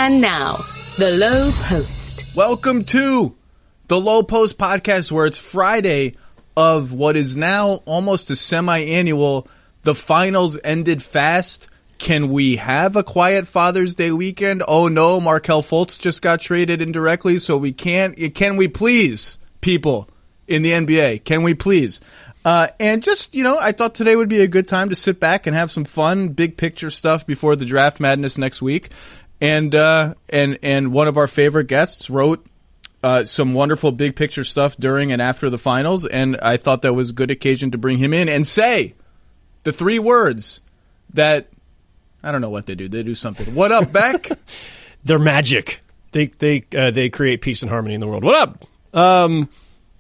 And now, the Lowe Post. Welcome to the Lowe Post podcast, where it's Friday of what is now almost a semi-annual. The finals ended fast. Can we have a quiet Father's Day weekend? Oh no, Markelle Fultz just got traded indirectly, so we can't. Can we please, people in the NBA? Can we please? And just, I thought today would be a good time to sit back and have some fun, big picture stuff before the draft madness next week. And one of our favorite guests wrote some wonderful big picture stuff during and after the finals, and I thought that was a good occasion to bring him in and say the three words that I don't know what they do. They do something. What up, Beck? They're magic. They create peace and harmony in the world. What up?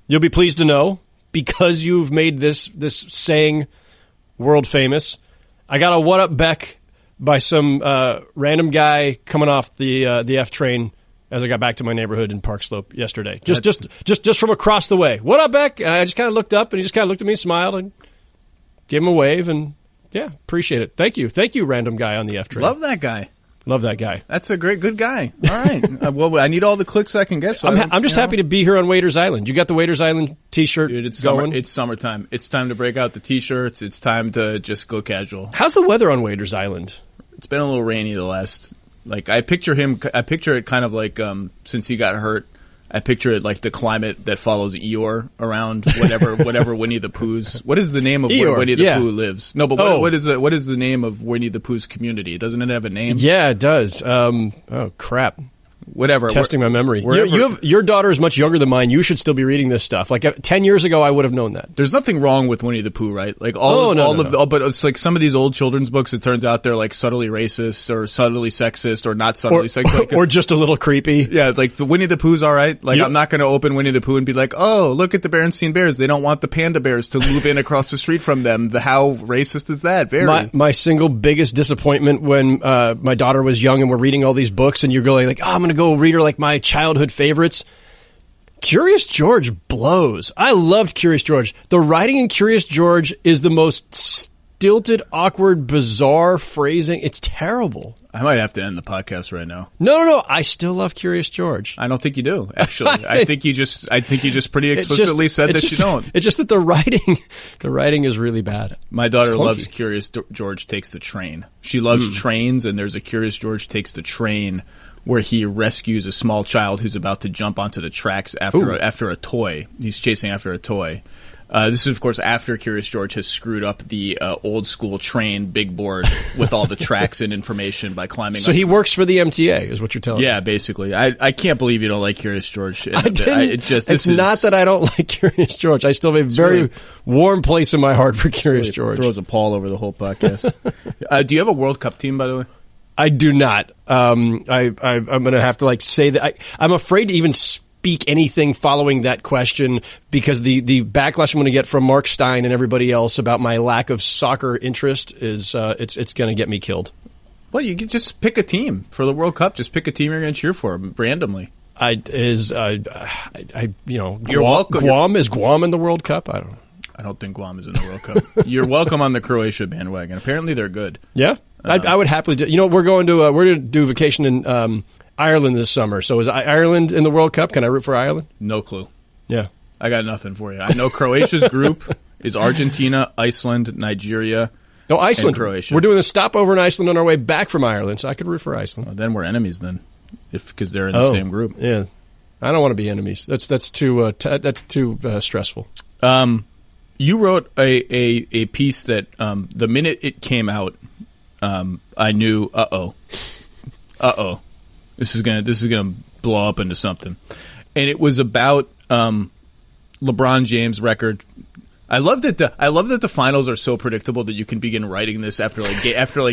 You'll be pleased to know, because you've made this saying world famous, I got a what up, Beck, by some random guy coming off the F train as I got back to my neighborhood in Park Slope yesterday. Just from across the way. What up, Beck? And I just kind of looked up, and he just kind of looked at me, smiled, and gave him a wave, and yeah, appreciate it. Thank you, random guy on the F train. Love that guy. Love that guy. That's a good guy. All right. Well, I need all the clicks I can get. So I'm just happy to be here on Waiters Island. You got the Waiters Island T-shirt. Dude, it's going? It's summertime. It's time to break out the T-shirts. It's time to just go casual. How's the weather on Waiters Island? It's been a little rainy the last. I picture it kind of like since he got hurt. I picture it like the climate that follows Eeyore around whatever Winnie the Pooh's. What is the name of Eeyore, where Winnie the Pooh lives? No, but what is the name of Winnie the Pooh's community? Doesn't it have a name? Yeah, it does. Oh crap. Whatever. Testing my memory. Your daughter is much younger than mine. You should still be reading this stuff. Like 10 years ago, I would have known that. There's nothing wrong with Winnie the Pooh, right? Like but it's like some of these old children's books. It turns out they're like subtly racist or subtly sexist or not subtly sexist, or just a little creepy. Yeah, like the Winnie the Pooh's all right. Like I'm not going to open Winnie the Pooh and be like, oh, look at the Berenstain Bears. They don't want the panda bears to move in across the street from them. How racist is that? Very. My single biggest disappointment when my daughter was young and we're reading all these books, and you're going like, I'm going to go read her like my childhood favorites. Curious George blows. I loved Curious George. The writing in Curious George is the most stilted, awkward, bizarre phrasing. It's terrible. I might have to end the podcast right now. No. I still love Curious George. I don't think you do, actually. I think you just pretty explicitly said that you don't. It's just that the writing is really bad. My daughter loves Curious George Takes the Train. She loves trains, and there's a Curious George Takes the Train where he rescues a small child who's about to jump onto the tracks after a toy. He's chasing after a toy. This is, of course, after Curious George has screwed up the old-school train big board with all the tracks and information by climbing So he works for the MTA, is what you're telling me. Yeah, basically. I can't believe you don't like Curious George. It's not that I don't like Curious George. I still have a very warm place in my heart for Curious George. Throws a pall over the whole podcast. Do you have a World Cup team, by the way? I do not. I'm going to have to say that. I'm afraid to even speak anything following that question, because the backlash I'm going to get from Mark Stein and everybody else about my lack of soccer interest is it's going to get me killed. Well, you can just pick a team for the World Cup. Just pick a team you're going to cheer for randomly. You're welcome. Guam is Guam in the World Cup? I don't think Guam is in the World Cup. You're welcome on the Croatia bandwagon. Apparently, they're good. Yeah. I would happily do. We're going to do vacation in Ireland this summer. So is Ireland in the World Cup? Can I root for Ireland? No clue. Yeah, I got nothing for you. I know Croatia's group is Argentina, Iceland, Nigeria. No, Iceland. And Croatia. We're doing a stopover in Iceland on our way back from Ireland, so I could root for Iceland. Well, then we're enemies then, because they're in the same group. Yeah, I don't want to be enemies. That's too stressful. You wrote a piece that the minute it came out, I knew, this is gonna blow up into something, and it was about LeBron James' record. I love that the finals are so predictable that you can begin writing this after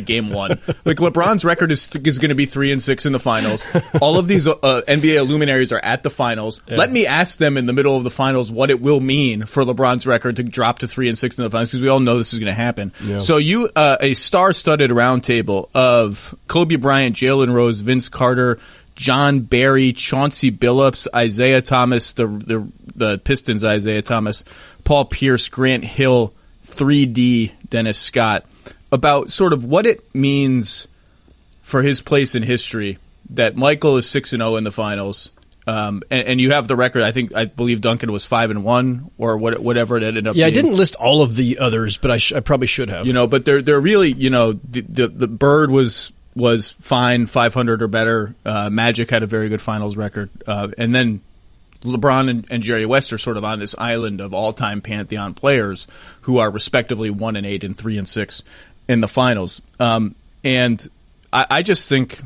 game one. Like LeBron's record is going to be 3-6 in the finals. All of these NBA luminaries are at the finals. Yeah. Let me ask them in the middle of the finals what it will mean for LeBron's record to drop to 3-6 in the finals, because we all know this is going to happen. Yeah. So you a star-studded roundtable of Kobe Bryant, Jalen Rose, Vince Carter, John Barry, Chauncey Billups, Isaiah Thomas, the Pistons, Isaiah Thomas, Paul Pierce, Grant Hill, 3D, Dennis Scott, about sort of what it means for his place in history that Michael is 6-0 in the finals. And you have the record. I believe Duncan was 5-1 or whatever it ended up. Yeah, being. I didn't list all of the others, but I probably should have. But they're really, the Bird was fine, 500 or better. Magic had a very good finals record, and then LeBron and Jerry West are sort of on this island of all-time pantheon players who are respectively 1-8 and 3-6 in the finals. And I just think.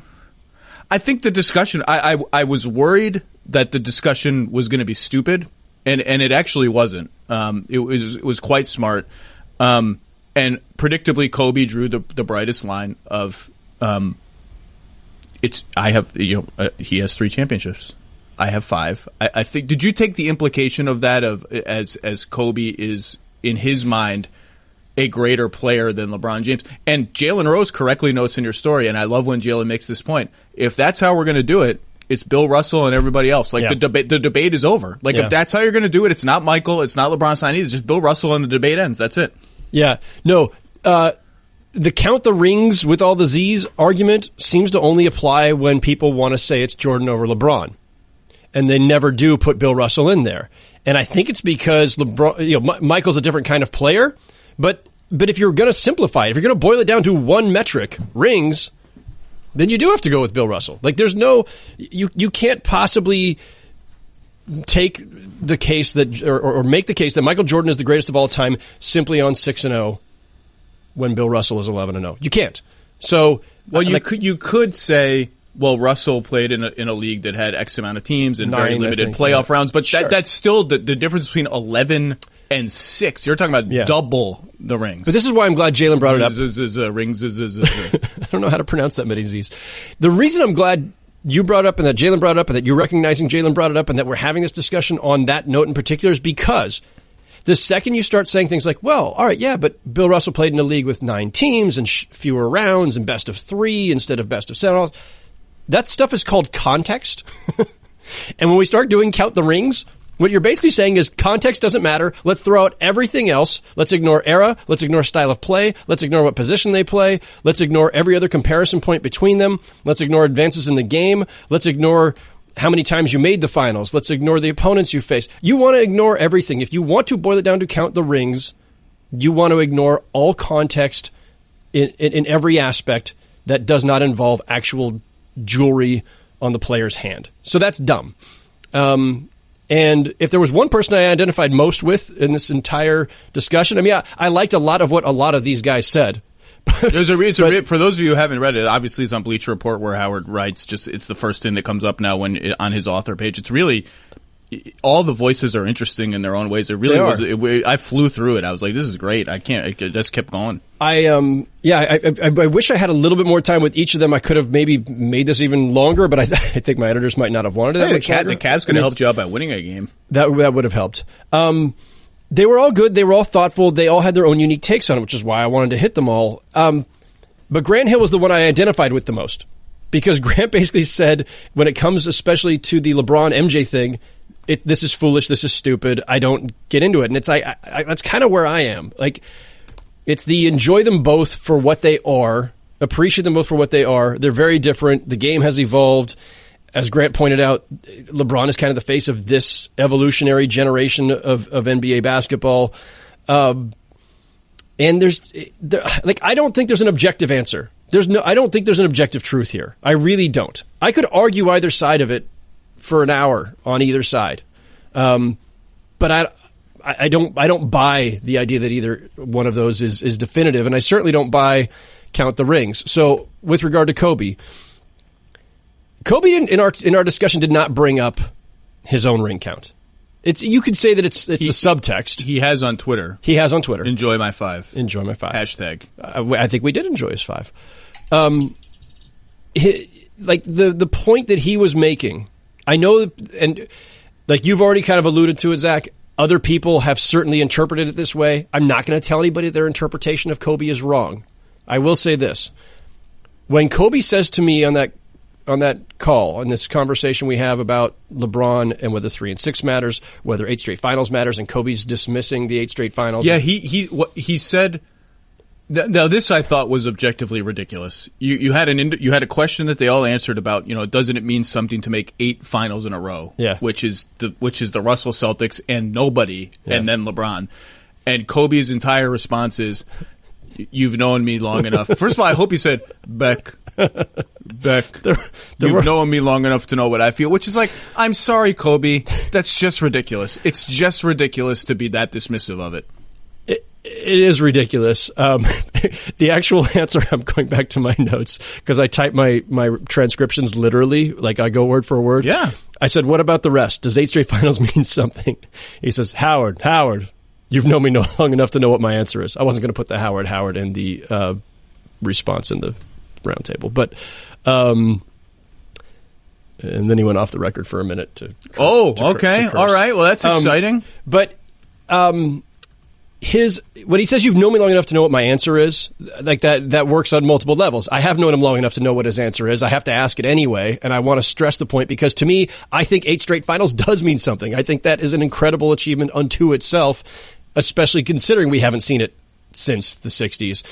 I think the discussion, I was worried that the discussion was going to be stupid, and it actually wasn't. It was quite smart. And predictably, Kobe drew the brightest line of, he has 3 championships. I have 5. I think, did you take the implication of that as Kobe is, in his mind, a greater player than LeBron James? And Jalen Rose correctly notes in your story, and I love when Jalen makes this point, if that's how we're going to do it, it's Bill Russell and everybody else. Like, the debate is over. Like, if that's how you're going to do it, it's not Michael, it's not LeBron signing, it's just Bill Russell and the debate ends. That's it. Yeah. No, the count the rings with all the Z's argument seems to only apply when people want to say it's Jordan over LeBron. And they never do put Bill Russell in there. And I think it's because LeBron, Michael's a different kind of player. But if you're going to simplify it, if you're going to boil it down to one metric, rings, then you do have to go with Bill Russell. Like, there's no, you can't possibly take the case that, or make the case that Michael Jordan is the greatest of all time simply on 6-0 when Bill Russell is 11-0. You can't. So, well, you could say, well, Russell played in a league that had X amount of teams and very limited playoff rounds, but sure. That's still the difference between 11 and 6. You're talking about double the rings. But this is why I'm glad Jalen brought it up. Rings. I don't know how to pronounce that many Z's. The reason I'm glad you brought it up and that Jalen brought it up and that you're recognizing Jalen brought it up and that we're having this discussion on that note in particular is because the second you start saying things like, well, all right, yeah, but Bill Russell played in a league with 9 teams and fewer rounds and best of 3 instead of best of 7, that stuff is called context. And when we start doing count the rings, what you're basically saying is context doesn't matter. Let's throw out everything else. Let's ignore era. Let's ignore style of play. Let's ignore what position they play. Let's ignore every other comparison point between them. Let's ignore advances in the game. Let's ignore how many times you made the finals. Let's ignore the opponents you face. You want to ignore everything. If you want to boil it down to count the rings, you want to ignore all context in every aspect that does not involve actual jewelry on the player's hand. So that's dumb. And if there was one person I identified most with in this entire discussion, I mean, I liked a lot of what a lot of these guys said. There's for those of you who haven't read it, obviously it's on Bleacher Report where Howard writes, it's the first thing that comes up now on his author page. It's really, all the voices are interesting in their own ways. It really was. I flew through it. I was like, this is great. It just kept going. I wish I had a little bit more time with each of them. I could have maybe made this even longer, but I think my editors might not have wanted it that much longer. The Cavs could have helped you out by winning a game. That would have helped. They were all good. They were all thoughtful. They all had their own unique takes on it, which is why I wanted to hit them all. But Grant Hill was the one I identified with the most, because Grant basically said, when it comes especially to the LeBron MJ thing, this is foolish, this is stupid, I don't get into it. And it's that's kind of where I am. Like, it's the enjoy them both for what they are, appreciate them both for what they are. They're very different. The game has evolved. As Grant pointed out, LeBron is kind of the face of this evolutionary generation of NBA basketball. And I don't think there's an objective answer. I don't think there's an objective truth here. I really don't. I could argue either side of it for an hour on either side. But I don't buy the idea that either one of those is definitive, and I certainly don't buy count the rings. So with regard to Kobe in our discussion did not bring up his own ring count. You could say that it's the subtext. He has on Twitter. Enjoy my 5. Hashtag. I think we did enjoy his 5. Like the point that he was making, I know, and like you've already kind of alluded to it, Zach, other people have certainly interpreted it this way. I'm not going to tell anybody their interpretation of Kobe is wrong. I will say this. When Kobe says to me on that call, in this conversation we have about LeBron and whether 3 and 6 matters, whether 8 straight finals matters, and Kobe's dismissing the 8 straight finals. Yeah, he said Now, this I thought was objectively ridiculous. You had a question that they all answered about, doesn't it mean something to make 8 finals in a row? Yeah. Which is the Russell Celtics and nobody, and then LeBron. And Kobe's entire response is, "You've known me long enough." First of all, I hope he said, Beck, you've known me long enough to know what I feel. Which is like, I'm sorry, Kobe. That's just ridiculous. It's just ridiculous to be that dismissive of it. It is ridiculous. The actual answer, I'm going back to my notes because I type my transcriptions literally, like I go word for word. Yeah. I said, what about the rest? Does 8 straight finals mean something? He says, Howard, you've known me long enough to know what my answer is. I wasn't going to put the Howard in the response in the roundtable. But, and then he went off the record for a minute to okay. All right. Well, that's exciting. But when he says you've known me long enough to know what my answer is, like that works on multiple levels. I have known him long enough to know what his answer is. I have to ask it anyway, and I want to stress the point because to me, I think 8 straight finals does mean something. I think that is an incredible achievement unto itself, especially considering we haven't seen it since the 60s.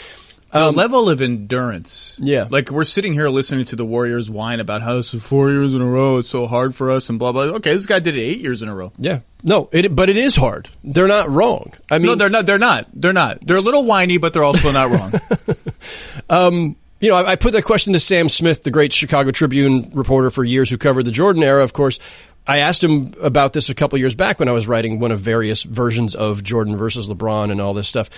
The level of endurance. Yeah. Like, we're sitting here listening to the Warriors whine about how this is 4 years in a row, it's so hard for us, and blah, blah. Okay, this guy did it 8 years in a row. Yeah. No, but it is hard. They're not wrong. I mean, no, they're not. They're a little whiny, but they're also not wrong. I put that question to Sam Smith, the great Chicago Tribune reporter for years who covered the Jordan era, of course. I asked him about this a couple years back when I was writing one of various versions of Jordan versus LeBron and all this stuff,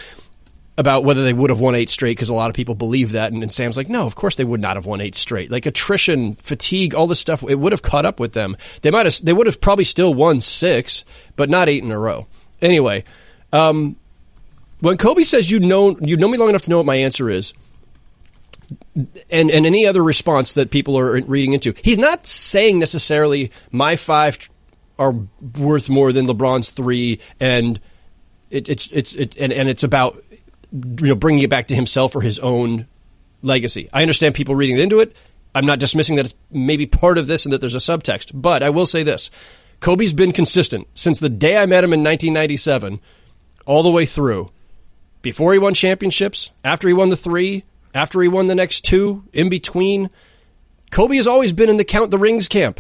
about whether they would have won 8 straight, because a lot of people believe that. And Sam's like, no, of course they would not have won 8 straight. Like attrition, fatigue, all this stuff, it would have caught up with them. They would have probably still won 6, but not 8 in a row. Anyway, when Kobe says you know me long enough to know what my answer is, and any other response that people are reading into, he's not saying necessarily my 5 are worth more than LeBron's 3, and it's about bringing it back to himself or his own legacy. I understand people reading into it. I'm not dismissing that it's maybe part of this and that there's a subtext, but I will say this. Kobe's been consistent since the day I met him in 1997 all the way through. Before he won championships, after he won the 3, after he won the next 2, in between. Kobe has always been in the count the rings camp.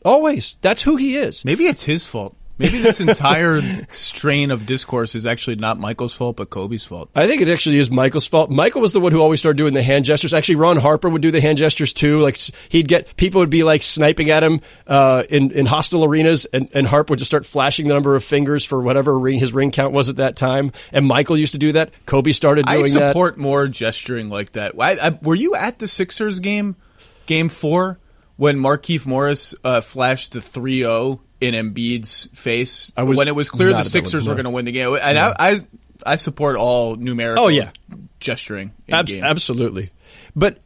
Always. That's who he is. Maybe it's his fault. Maybe this entire strain of discourse is actually not Michael's fault, but Kobe's fault. I think it actually is Michael's fault. Michael was the one who always started doing the hand gestures. Actually, Ron Harper would do the hand gestures too. Like people would be like sniping at him in hostile arenas, and Harper would just start flashing the number of fingers for whatever his ring count was at that time. And Michael used to do that. Kobe started doing that. I support more gesturing like that. Were you at the Sixers game 4, when Markieff Morris flashed the 3-0? In Embiid's face when it was clear the Sixers were going to win the game. And yeah. I support all numerical gesturing in game. Absolutely. But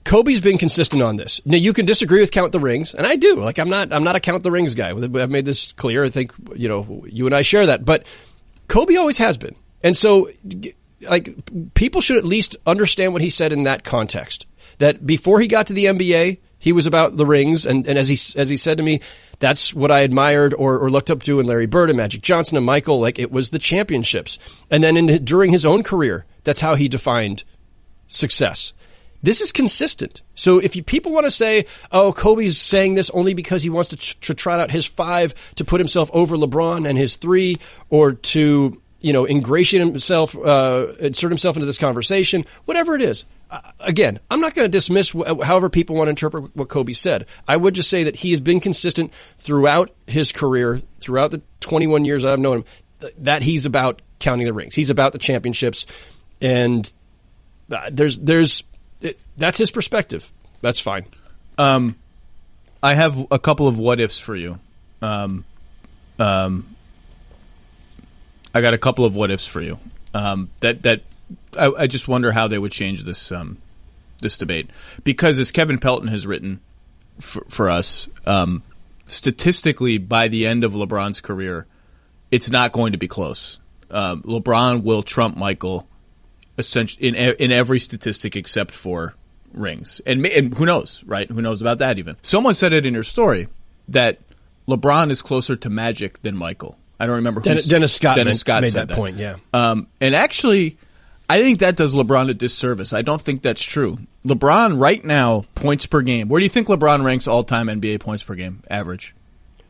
Kobe's been consistent on this. Now you can disagree with count the rings, and I do. Like I'm not a count the rings guy. I've made this clear. I think you and I share that. But Kobe always has been. And so like people should at least understand what he said in that context. That before he got to the NBA, he was about the rings, and as he said to me, that's what I admired or looked up to in Larry Bird and Magic Johnson and Michael. Like it was the championships, and then during his own career, that's how he defined success. This is consistent. So if people want to say, "Oh, Kobe's saying this only because he wants to trot out his 5 to put himself over LeBron and his 3, or to ingratiate himself, insert himself into this conversation," whatever it is. Again, I'm not going to dismiss however people want to interpret what Kobe said. I would just say that he has been consistent throughout his career, throughout the 21 years I've known him, that he's about counting the rings. He's about the championships, and that's his perspective. That's fine. I have a couple of what-ifs for you. I got a couple of what-ifs for you. I just wonder how they would change this debate, because as Kevin Pelton has written for us, statistically, by the end of LeBron's career, it's not going to be close. LeBron will trump Michael essentially in every statistic except for rings, and who knows, right? Who knows about that even? Someone said it in your story that LeBron is closer to Magic than Michael. I don't remember who. Dennis Scott made that point. Yeah, and actually, I think that does LeBron a disservice. I don't think that's true. LeBron right now, points per game. Where do you think LeBron ranks all-time NBA points per game average?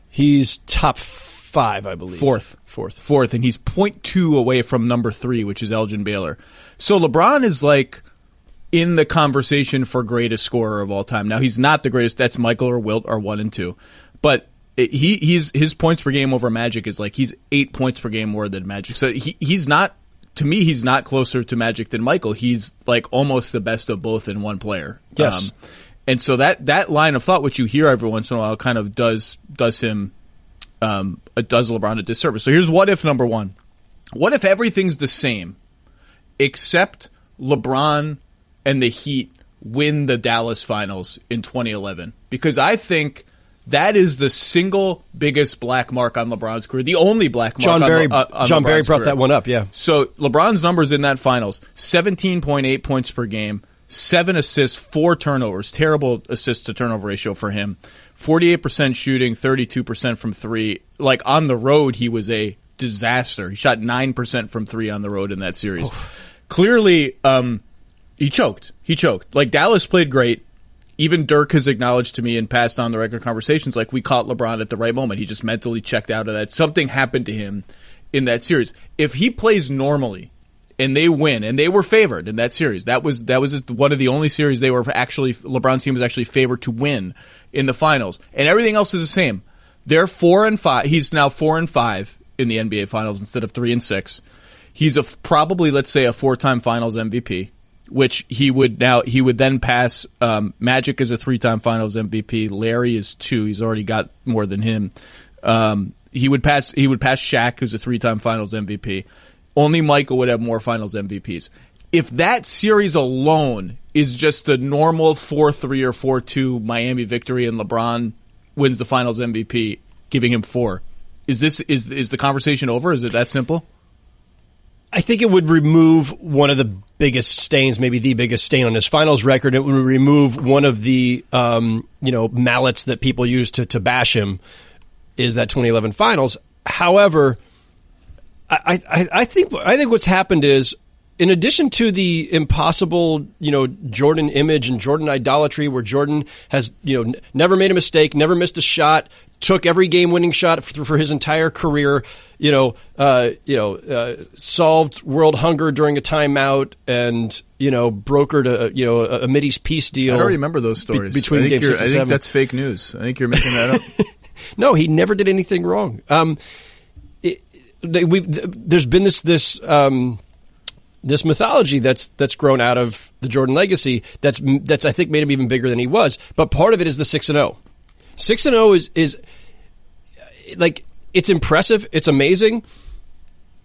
He's top 5, I believe. Fourth, and he's 0.2 away from number 3, which is Elgin Baylor. So LeBron is like in the conversation for greatest scorer of all time. Now, he's not the greatest. That's Michael or Wilt are 1 and 2. But his points per game over Magic is like he's 8 points per game more than Magic. So he's not, to me, he's not closer to Magic than Michael. He's like almost the best of both in one player. Yes. And so that line of thought, which you hear every once in a while, kind of does him, does LeBron a disservice. So here's what if number 1. What if everything's the same except LeBron and the Heat win the Dallas finals in 2011? Because I think that is the single biggest black mark on LeBron's career. The only black mark John Barry LeBron's brought career. that one up, yeah. So LeBron's numbers in that finals, 17.8 points per game, 7 assists, 4 turnovers. Terrible assist to turnover ratio for him. 48% shooting, 32% from 3. Like on the road, he was a disaster. He shot 9% from 3 on the road in that series. Clearly, he choked. Like Dallas played great. Even Dirk has acknowledged to me and passed on the record conversations, like we caught LeBron at the right moment. He just mentally checked out of that. Something happened to him in that series. If he plays normally and they win, and they were favored in that series, that was just one of the only series they were actually, LeBron's team was actually favored to win in the finals. And everything else is the same. They're 4-5. He's now 4-5 in the NBA finals instead of 3-6. He's probably, let's say, a 4-time finals MVP. Which he would then pass. Magic is a 3-time Finals MVP. Larry is 2. He's already got more than him. He would pass Shaq, who's a 3-time Finals MVP. Only Michael would have more Finals MVPs. If that series alone is just a normal 4-3 or 4-2 Miami victory and LeBron wins the Finals MVP, giving him 4, is the conversation over? Is it that simple? I think it would remove one of the biggest stains, maybe the biggest stain on his finals record. It would remove one of the mallets that people use to bash him, is that 2011 finals. However, I think what's happened is, in addition to the impossible, Jordan image and Jordan idolatry, where Jordan has, never made a mistake, never missed a shot, took every game-winning shot for his entire career, solved world hunger during a timeout, and brokered a Mideast peace deal. I don't remember those stories. Between Game 6 and 7. I think that's fake news. I think you're making that up. No, he never did anything wrong. There's been this mythology that's grown out of the Jordan legacy that's I think made him even bigger than he was. But part of it is the 6-0. 6-0 is like, it's impressive. It's amazing.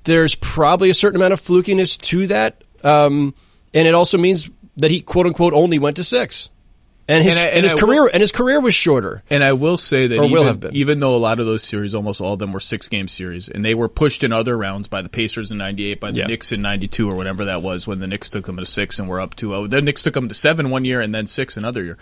There's probably a certain amount of flukiness to that. And it also means that he, quote unquote, only went to 6. And his career was shorter. And I will say that even though a lot of those series, almost all of them were 6-game series, and they were pushed in other rounds by the Pacers in 98, by the Knicks in 92 or whatever that was, when the Knicks took them to 6 and were up 2-0. The Knicks took them to 7 one year and then 6 another year.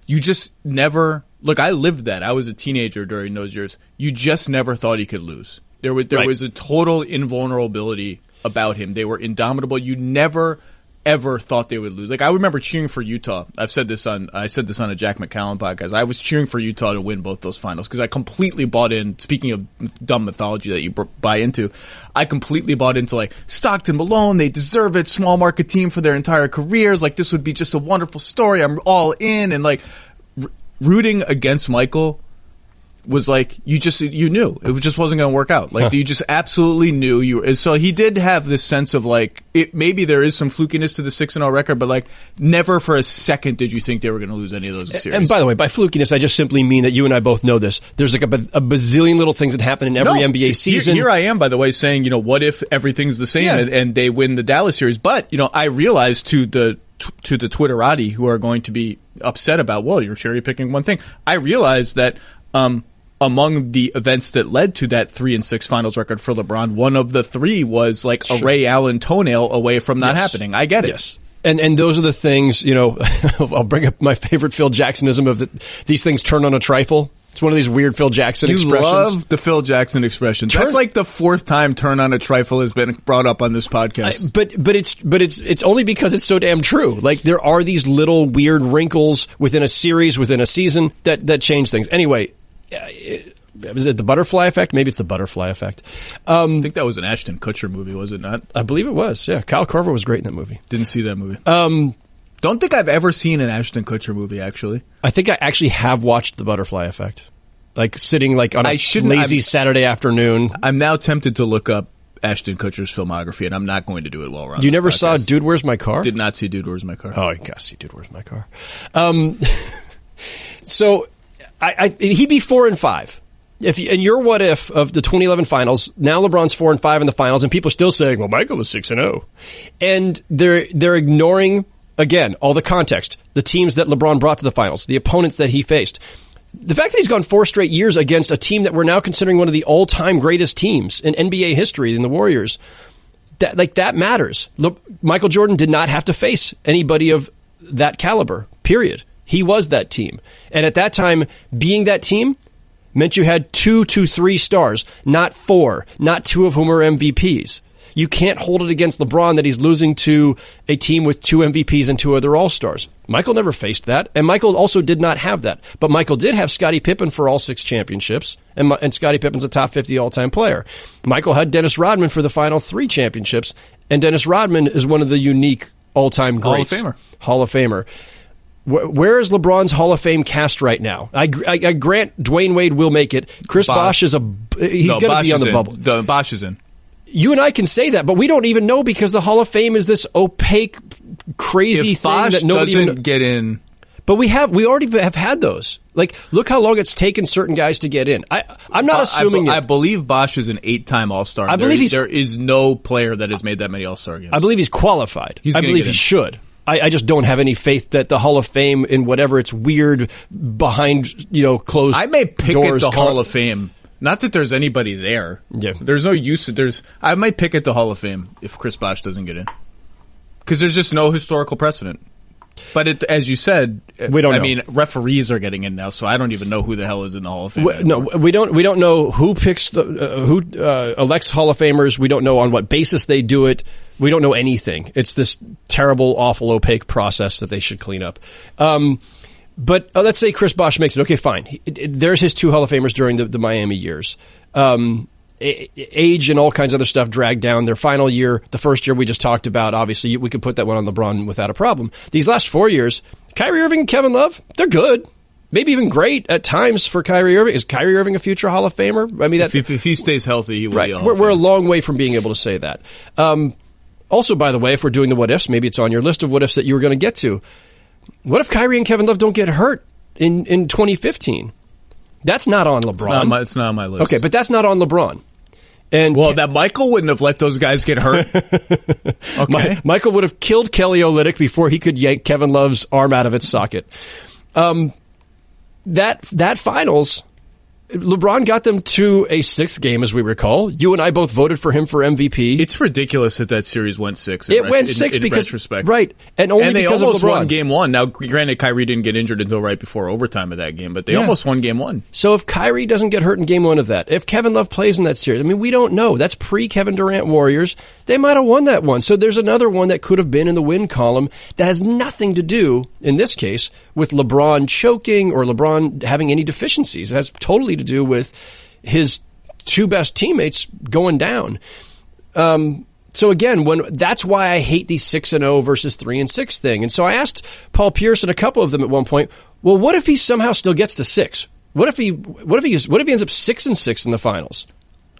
You just never look. I lived that. I was a teenager during those years. You just never thought he could lose. There was a total invulnerability about him. They were indomitable. You never ever thought they would lose. Like, I remember cheering for Utah. I said this on a Jack McCallum podcast. I was cheering for Utah to win both those finals because I completely bought in. Speaking of dumb mythology that you buy into, I completely bought into, like, Stockton, Malone, they deserve it. Small market team for their entire careers. Like, this would be just a wonderful story. I'm all in. And, like, rooting against Michael was like, you knew it just wasn't going to work out. Like, you just absolutely knew so he did have this sense of, like, maybe there is some flukiness to the 6-0 record, but, like, never for a second did you think they were going to lose any of those series. And by the way, by flukiness, I just simply mean that you and I both know this. There's like a bazillion little things that happen in every NBA season. Here I am, by the way, saying, what if everything's the same and they win the Dallas series? But, I realized to the Twitterati who are going to be upset about, well, you're cherry picking one thing. I realized that, among the events that led to that 3-6 finals record for LeBron, one of the 3 was like a Ray Allen toenail away from not happening. I get it. Yes. And those are the things, I'll bring up my favorite Phil Jacksonism of these things turn on a trifle. It's one of these weird Phil Jackson expressions. You love the Phil Jackson expression. That's like the fourth time "turn on a trifle" has been brought up on this podcast. But it's only because it's so damn true. Like, there are these little weird wrinkles within a series, within a season that change things. Anyway, is it the butterfly effect? Maybe it's the butterfly effect. I think that was an Ashton Kutcher movie, was it not? I believe it was. Yeah, Kyle Korver was great in that movie. Didn't see that movie. Don't think I've ever seen an Ashton Kutcher movie, actually. I think I actually have watched The Butterfly Effect. Like, sitting like on a lazy Saturday afternoon. I'm now tempted to look up Ashton Kutcher's filmography, and I'm not going to do it while we're on You this never podcast. saw Dude, Where's My Car? Did not see Dude, Where's My Car. Oh, you gotta see Dude, Where's My Car. So, he'd be 4-5. And your what if of the 2011 finals, now LeBron's 4-5 in the finals, and people are still saying, well, Michael was 6-0. And they're ignoring, again, all the context, the teams that LeBron brought to the finals, the opponents that he faced. The fact that he's gone 4 straight years against a team that we're now considering one of the all-time greatest teams in NBA history, in the Warriors, that matters. Look, Michael Jordan did not have to face anybody of that caliber, period. He was that team. And at that time, being that team meant you had 2 to 3 stars, not 4, not 2 of whom are MVPs. You can't hold it against LeBron that he's losing to a team with 2 MVPs and 2 other All-Stars. Michael never faced that, and Michael also did not have that. But Michael did have Scottie Pippen for all 6 championships, and Scottie Pippen's a top 50 all-time player. Michael had Dennis Rodman for the final 3 championships, and Dennis Rodman is one of the unique all-time greats. Hall of Famer. Where is LeBron's Hall of Fame cast right now? I grant Dwayne Wade will make it. Chris Bosh is he's going to be on the bubble. Bosh is in. You and I can say that, but we don't even know because the Hall of Fame is this opaque, crazy thing that nobody doesn't get in. But we already have had those. Like, look how long it's taken certain guys to get in. I'm not assuming I believe Bosh is an 8-time All-Star. I believe there is no player that has made that many All-Star games. I believe he's qualified. I believe he should. I just don't have any faith that the Hall of Fame, in whatever it's weird behind closed. I may pick doors, at the Hall of Fame. Not that there's anybody there. Yeah. There's no use. I might pick at the Hall of Fame if Chris Bosh doesn't get in, because there's just no historical precedent. But as you said, we don't know. I mean, referees are getting in now, so I don't even know who the hell is in the Hall of Fame. We don't know who picks who elects Hall of Famers. We don't know on what basis they do it. We don't know anything. It's this terrible, awful, opaque process that they should clean up. But let's say Chris Bosh makes it. Okay, fine. There's his 2 Hall of Famers during the Miami years. Age and all kinds of other stuff dragged down their final year. The first year we just talked about, obviously, we could put that one on LeBron without a problem. These last 4 years, Kyrie Irving and Kevin Love, they're good. Maybe even great at times for Kyrie Irving. Is Kyrie Irving a future Hall of Famer? I mean, if he stays healthy, he will be a Hall of Famer. We're a long way from being able to say that. Also, by the way, if we're doing the what-ifs, maybe it's on your list of what-ifs that you were going to get to. What if Kyrie and Kevin Love don't get hurt in 2015? That's not on LeBron. It's not on my list. Okay, but that's not on LeBron. And that Michael wouldn't have let those guys get hurt. Okay, Michael would have killed Kelly Olynyk before he could yank Kevin Love's arm out of its socket. That finals, LeBron got them to a 6th game, as we recall. You and I both voted for him for MVP. It's ridiculous that series went 6. It went 6 because retrospect. Right, and only they because almost of LeBron. won Game 1. Now, granted, Kyrie didn't get injured until right before overtime of that game, but they almost won Game 1. So if Kyrie doesn't get hurt in Game 1 of that, if Kevin Love plays in that series, I mean, we don't know. That's pre-Kevin Durant Warriors. They might have won that one. So there's another one that could have been in the win column that has nothing to do, in this case, with LeBron choking or LeBron having any deficiencies. It has totally to do with his 2 best teammates going down. So again, that's why I hate the 6-0 versus 3-6 thing. And so I asked Paul Pierce and a couple of them at one point, well, what if he somehow still gets to 6? What if he ends up 6-6 in the finals?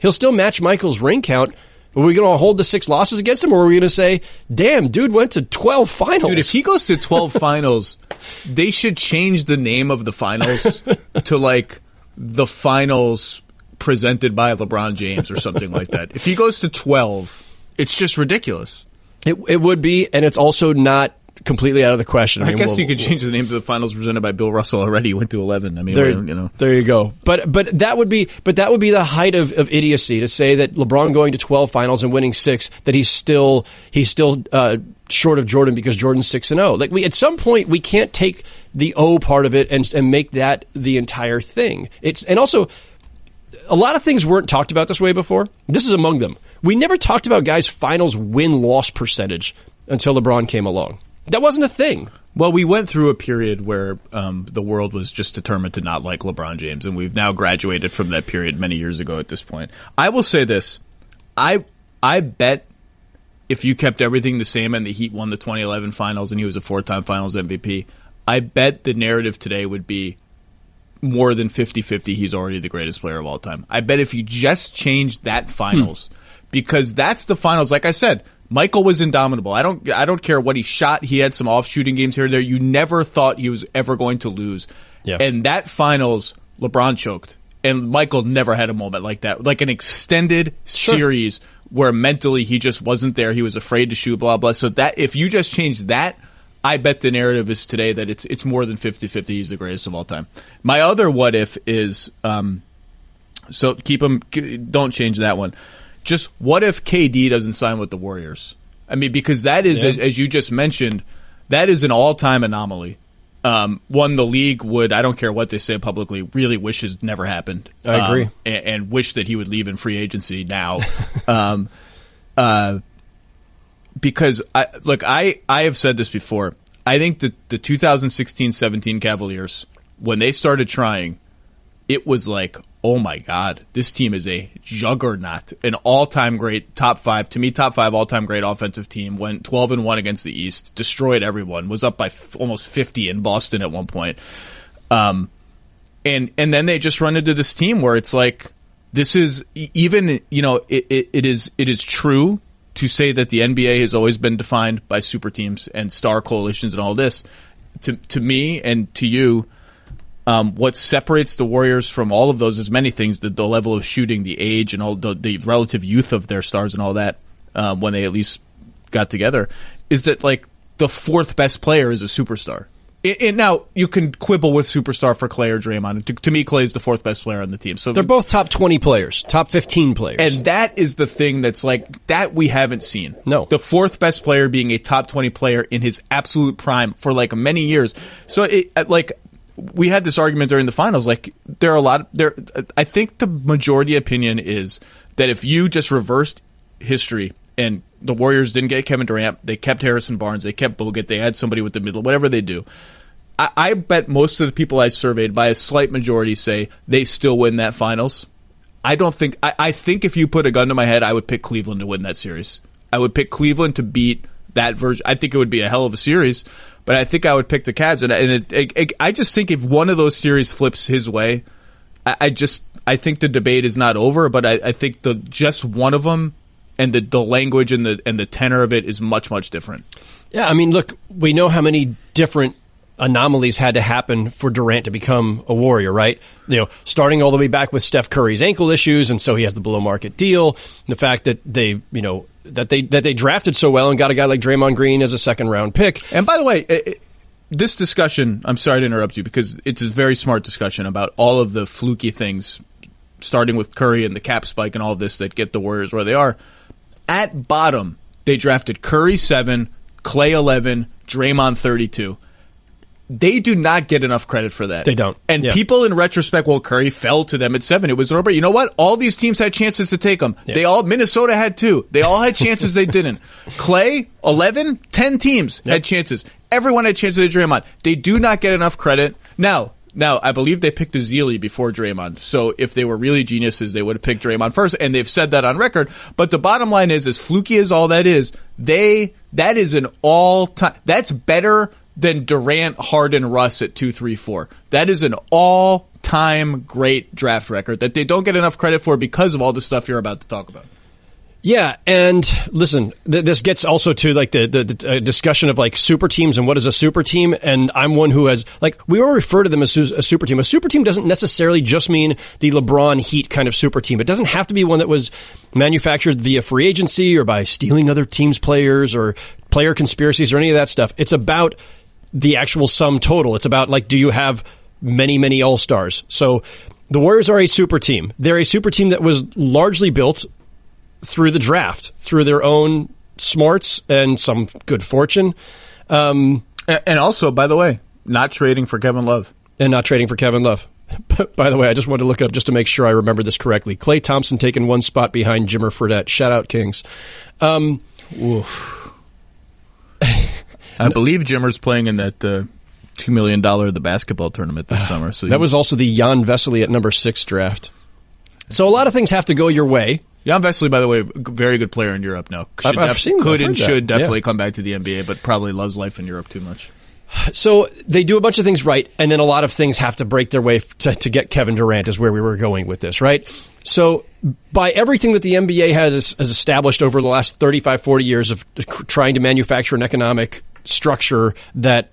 He'll still match Michael's ring count. Are we going to hold the 6 losses against him, or are we going to say, damn, dude went to 12 finals? Dude, if he goes to 12 finals, they should change the name of the finals to like the finals presented by LeBron James or something like that. If he goes to 12, it's just ridiculous. It would be, and it's also not completely out of the question. I guess you could change the name to the finals presented by Bill Russell already. He went to 11. I mean, there you go. But that would be the height of idiocy to say that LeBron going to 12 finals and winning 6, that he's still short of Jordan because Jordan's 6-0. Like at some point we can't take the O part of it and make that the entire thing. And also a lot of things weren't talked about this way before. This is among them. We never talked about guys' finals win-loss percentage until LeBron came along. That wasn't a thing. Well, we went through a period where the world was just determined to not like LeBron James, and we've now graduated from that period many years ago at this point. I will say this. I bet if you kept everything the same and the Heat won the 2011 finals and he was a 4-time finals MVP, I bet the narrative today would be more than 50-50 he's already the greatest player of all time. I bet if you just changed that finals, because that's the finals, like I said, Michael was indomitable. I don't care what he shot. He had some off shooting games here and there. You never thought he was ever going to lose. Yeah. And that finals, LeBron choked. And Michael never had a moment like that. Like an extended series where mentally he just wasn't there. He was afraid to shoot, blah, blah. So that if you just change that, I bet the narrative is today that it's more than 50-50 he's the greatest of all time. My other what if is, so don't change that one. Just what if KD doesn't sign with the Warriors? I mean, because that is, as you just mentioned, that is an all-time anomaly. One the league would, I don't care what they say publicly, really wishes never happened. I agree. And wish that he would leave in free agency now. Because, I have said this before. I think the 2016-17 Cavaliers, when they started trying, it was like, oh my God, this team is a juggernaut, an all-time great top five all-time great offensive team, went 12-1 against the East, destroyed everyone, was up by almost 50 in Boston at one point. And then they just run into this team where it's like, this is even, it is true to say that the NBA has always been defined by super teams and star coalitions and all this. To me and to you, what separates the Warriors from all of those is many things, the level of shooting, the age, and all the relative youth of their stars and all that, when they at least got together, is that like the fourth best player is a superstar. And now you can quibble with superstar for Clay or Draymond. To me, Clay is the fourth best player on the team. So they're both top 20 players, top 15 players. And that is the thing that's like, that we haven't seen. No. The fourth best player being a top 20 player in his absolute prime for like many years. So we had this argument during the finals. Like I think the majority opinion is that if you just reversed history and the Warriors didn't get Kevin Durant, they kept Harrison Barnes, they kept Bogut, they had somebody with the middle, whatever they do. I bet most of the people I surveyed, by a slight majority, say they still win that finals. I think if you put a gun to my head, I would pick Cleveland to win that series. I would pick Cleveland to beat that version. I think it would be a hell of a series, but I think I would pick the Cavs. And I just think if one of those series flips his way, I think the debate is not over, but I think just one of them and the language and the tenor of it is much, much different. Yeah, I mean, look, we know how many different anomalies had to happen for Durant to become a Warrior, right? Starting all the way back with Steph Curry's ankle issues, and so he has the below market deal. The fact that they drafted so well and got a guy like Draymond Green as a second round pick. And by the way, this discussion, I'm sorry to interrupt you, because it's a very smart discussion about all of the fluky things, starting with Curry and the cap spike and all of this that get the Warriors where they are. At bottom, they drafted Curry 7, Clay 11, Draymond 32. They do not get enough credit for that. They don't. And people in retrospect, well, Curry fell to them at 7. It was over. You know what? All these teams had chances to take them. Yeah. Minnesota had 2. They all had chances they didn't. Clay, 11, 10 teams had chances. Everyone had chances to Draymond. They do not get enough credit. Now, I believe they picked Ezeli before Draymond. So if they were really geniuses, they would have picked Draymond first, and they've said that on record. But the bottom line is, as fluky as all that is, that is an all-time. That's better than Durant, Harden, Russ at 2, 3, 4. That is an all-time great draft record that they don't get enough credit for because of all the stuff you're about to talk about. Yeah, and listen, this gets also to like the discussion of like super teams and what is a super team, and I'm one who has, like, we all refer to them as a super team. A super team doesn't necessarily just mean the LeBron Heat kind of super team. It doesn't have to be one that was manufactured via free agency or by stealing other teams' players or player conspiracies or any of that stuff. It's about the actual sum total. It's about, like, do you have many, many all-stars? So the Warriors are a super team. They're a super team that was largely built through the draft, through their own smarts and some good fortune. And also, by the way, not trading for Kevin Love. And not trading for Kevin Love. By the way, I just wanted to look it up just to make sure I remember this correctly. Klay Thompson taking one spot behind Jimmer Fredette. Shout out, Kings. Oof. I believe Jimmer's playing in that $2 million the basketball tournament this summer. So that was also the Jan Vesely at number 6 draft. So a lot of things have to go your way. Jan Vesely, by the way, very good player in Europe now. Should definitely come back to the NBA, but probably loves life in Europe too much. So they do a bunch of things right, and then a lot of things have to break their way to get Kevin Durant is where we were going with this, right? So by everything that the NBA has established over the last 35, 40 years of trying to manufacture an economic structure that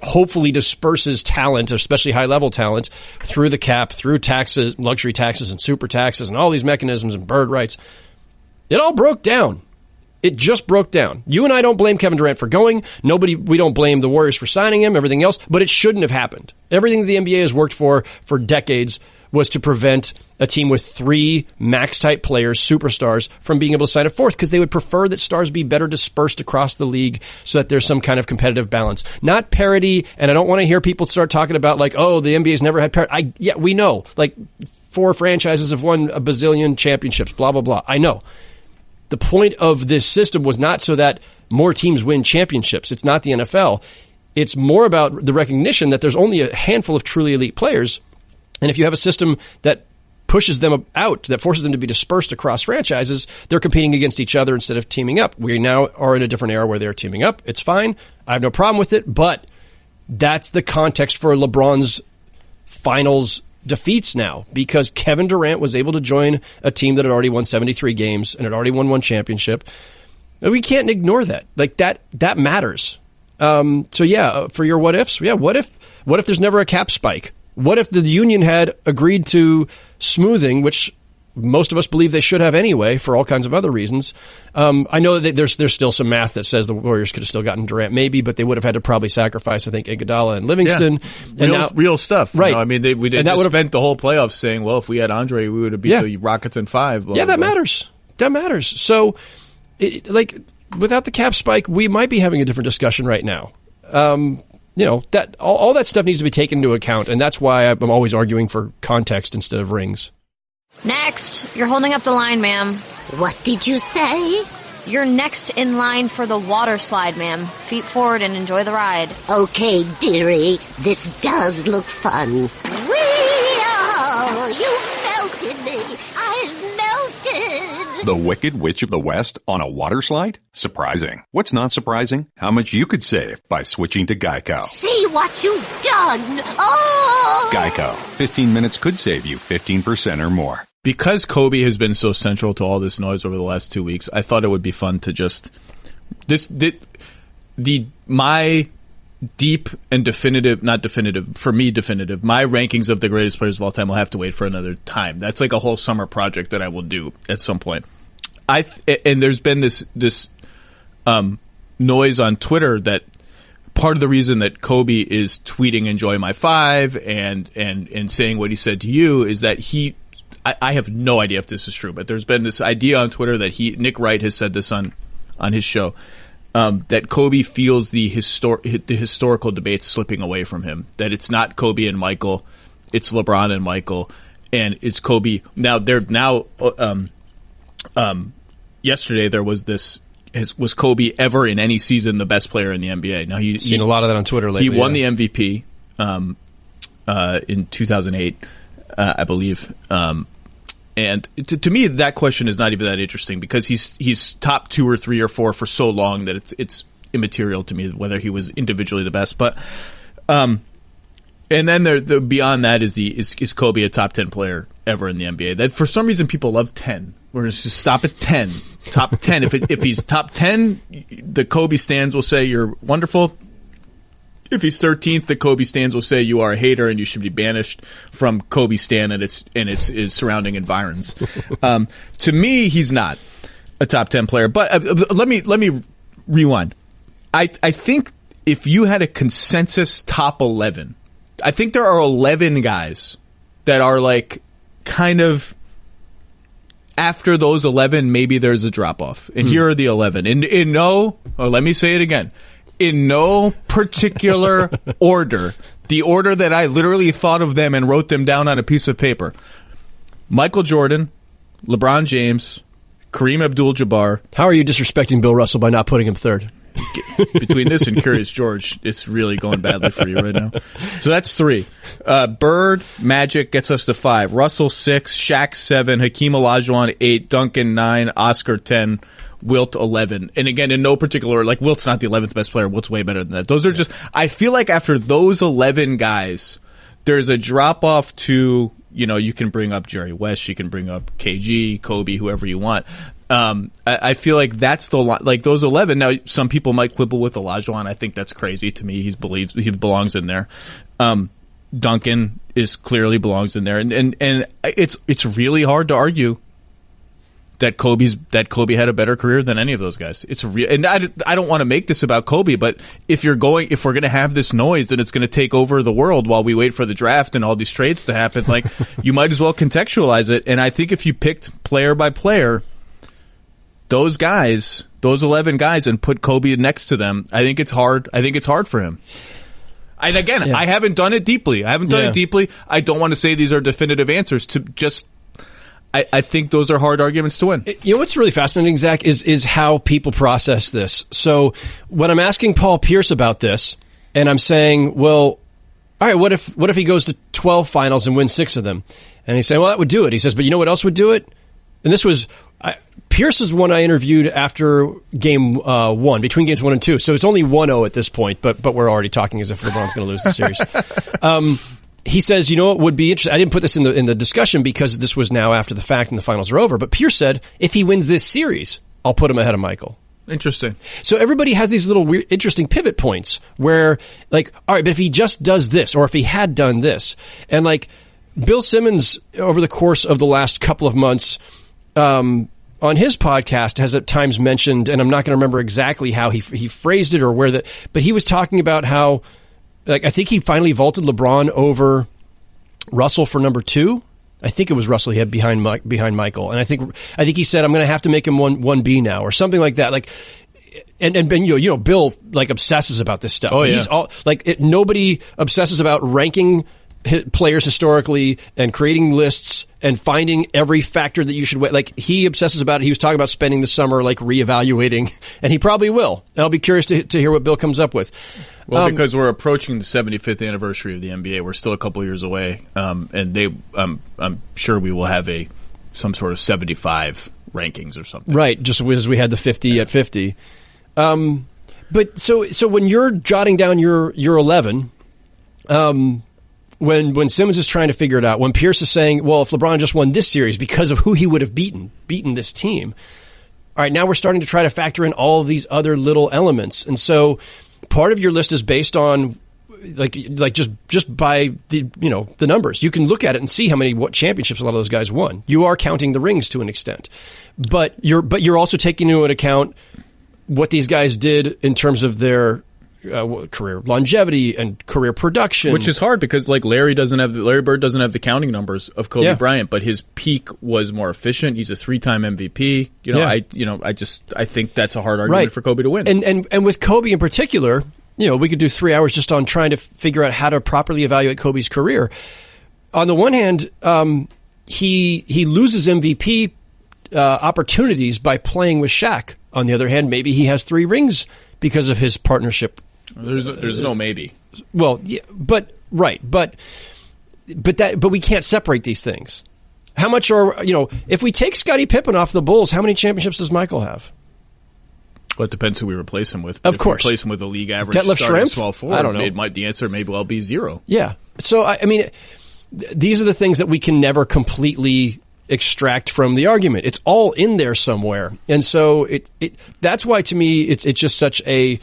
hopefully disperses talent, especially high-level talent, through the cap, through taxes, luxury taxes and super taxes and all these mechanisms and bird rights, it all broke down. It just broke down. You and I don't blame Kevin Durant for going. We don't blame the Warriors for signing him, everything else, but it shouldn't have happened. Everything the NBA has worked for decades was to prevent a team with 3 max-type players, superstars, from being able to sign a 4th because they would prefer that stars be better dispersed across the league so that there's some kind of competitive balance. Not parity, and I don't want to hear people start talking about like, oh, the NBA's never had parity. Yeah, we know. Like, 4 franchises have won a bazillion championships, blah, blah, blah. I know. The point of this system was not so that more teams win championships. It's not the NFL. It's more about the recognition that there's only a handful of truly elite players. And if you have a system that pushes them out, that forces them to be dispersed across franchises, they're competing against each other instead of teaming up. We now are in a different era where they're teaming up. It's fine. I have no problem with it. But that's the context for LeBron's finals defeats now, because Kevin Durant was able to join a team that had already won 73 games and had already won 1 championship. We can't ignore that. Like that matters. So yeah, for your what ifs, yeah, what if there's never a cap spike? What if the union had agreed to smoothing, which most of us believe they should have anyway for all kinds of other reasons? I know that there's still some math that says the Warriors could have still gotten Durant, maybe, but they would have had to probably sacrifice, I think, Iguodala and Livingston. Yeah. Real stuff. Right. You know? I mean, we didn't just spent the whole playoffs saying, well, if we had Andre, we would have beat the Rockets in 5. Blah, yeah, that blah. matters. That matters. So, without the cap spike, we might be having a different discussion right now. That all that stuff needs to be taken into account, and that's why I'm always arguing for context instead of rings. Next, you're holding up the line, ma'am. What did you say? You're next in line for the water slide, ma'am. Feet forward and enjoy the ride. Okay, dearie, this does look fun. Whee-oh, you melted me. I've melted. The Wicked Witch of the West on a water slide? Surprising. What's not surprising? How much you could save by switching to Geico. See what you've done. Oh! Geico. 15 minutes could save you 15% or more. Because Kobe has been so central to all this noise over the last 2 weeks, I thought it would be fun to just my deep and definitive, not definitive, for me definitive, my rankings of the greatest players of all time will have to wait for another time. That's like a whole summer project that I will do at some point. And there's been this noise on Twitter that part of the reason that Kobe is tweeting "Enjoy my 5" and saying what he said to you is that I have no idea if this is true, but there's been this idea on Twitter that Nick Wright has said this on his show, that Kobe feels the historical debates slipping away from him. That it's not Kobe and Michael, it's LeBron and Michael, and it's Kobe. Yesterday there was this. Was Kobe ever in any season the best player in the NBA? Now he's seen a lot of that on Twitter lately. He won the MVP in 2008, I believe. And to me, that question is not even that interesting because he's top 2 or 3 or 4 for so long that it's immaterial to me whether he was individually the best. But and then beyond that is Kobe a top 10 player ever in the NBA? That for some reason people love 10. We're going to just stop at 10. Top 10. If he's top 10, the Kobe stans will say you're wonderful. If he's 13th, the Kobe stans will say you are a hater and you should be banished from Kobe stan and its surrounding environs. To me, he's not a top 10 player. But let me rewind. I think if you had a consensus top 11, I think there are 11 guys that are like kind of after those 11, maybe there's a drop-off. And here are the 11. Let me say it again. In no particular order. The order that I literally thought of them and wrote them down on a piece of paper. Michael Jordan, LeBron James, Kareem Abdul-Jabbar. How are you disrespecting Bill Russell by not putting him third? Between this and Curious George, it's really going badly for you right now. So that's 3. Bird, Magic gets us to 5. Russell 6, Shaq 7, Hakeem Olajuwon 8, Duncan 9, Oscar 10, Wilt 11. And again, in no particular, like Wilt's not the 11th best player. Wilt's way better than that. Those are just, I feel like after those 11 guys, there's a drop off to, you can bring up Jerry West, you can bring up KG, Kobe, whoever you want. I feel like that's those 11. Now, some people might quibble with Olajuwon. I think that's crazy to me. He belongs in there. Duncan clearly belongs in there. And it's really hard to argue that Kobe had a better career than any of those guys. It's real. And I don't want to make this about Kobe, but if we're going to have this noise and it's going to take over the world while we wait for the draft and all these trades to happen, like you might as well contextualize it. And I think if you picked player by player, those 11 guys, and put Kobe next to them, I think it's hard. I think it's hard for him. And again, I haven't done it deeply. I don't want to say these are definitive answers. I think those are hard arguments to win. What's really fascinating, Zach, is how people process this. So when I'm asking Paul Pierce about this, and I'm saying, well, all right, what if he goes to 12 finals and wins 6 of them? And he's saying, well, that would do it. He says, but you know what else would do it? And this was Pierce is one I interviewed after game 1, between games 1 and 2. So it's only 1-0 at this point, but we're already talking as if LeBron's going to lose the series. He says, you know what would be interesting? I didn't put this in the discussion because this was now after the fact and the finals are over. But Pierce said, if he wins this series, I'll put him ahead of Michael. Interesting. So everybody has these little weird, interesting pivot points where, like, all right, but if he just does this, or if he had done this, and like Bill Simmons over the course of the last couple of months, on his podcast has at times mentioned, and I'm not going to remember exactly how he phrased it or but he was talking about how, like, I think he finally vaulted LeBron over Russell for number 2. I think it was Russell he had behind Michael, and I think he said, I'm going to have to make him 1B now or something like that. Like, and Bill like obsesses about this stuff. Oh yeah, nobody obsesses about ranking players historically and creating lists and finding every factor that you should weigh. Like, he obsesses about it. He was talking about spending the summer like reevaluating, and he probably will. And I'll be curious to hear what Bill comes up with. Well, because we're approaching the 75th anniversary of the NBA, we're still a couple years away, and I'm sure we will have some sort of 75 rankings or something. Right, just as we had the 50 at 50. But so when you're jotting down your 11, when Simmons is trying to figure it out, when Pierce is saying, well, if LeBron just won this series because of who he would have beaten this team, all right, now we're starting to try to factor in all of these other little elements. And so part of your list is based on like just by the numbers. You can look at it and see what championships a lot of those guys won. You are counting the rings to an extent, but you're also taking into account what these guys did in terms of their career longevity and career production, which is hard because like Larry Bird doesn't have the counting numbers of Kobe Bryant, but his peak was more efficient. He's a 3-time MVP. I think that's a hard argument for Kobe to win. And with Kobe in particular, we could do 3 hours just on trying to figure out how to properly evaluate Kobe's career. On the one hand, he loses MVP opportunities by playing with Shaq. On the other hand, maybe he has 3 rings because of his partnership. There's no maybe. Well, yeah, but we can't separate these things. How much if we take Scottie Pippen off the Bulls, how many championships does Michael have? Well, it depends who we replace him with. Of course. If we replace him with a league average Detlef starting Schrempf? small forward, I don't know. The answer may well be 0. Yeah. So, I mean, these are the things that we can never completely extract from the argument. It's all in there somewhere. And so that's why to me it's just such a,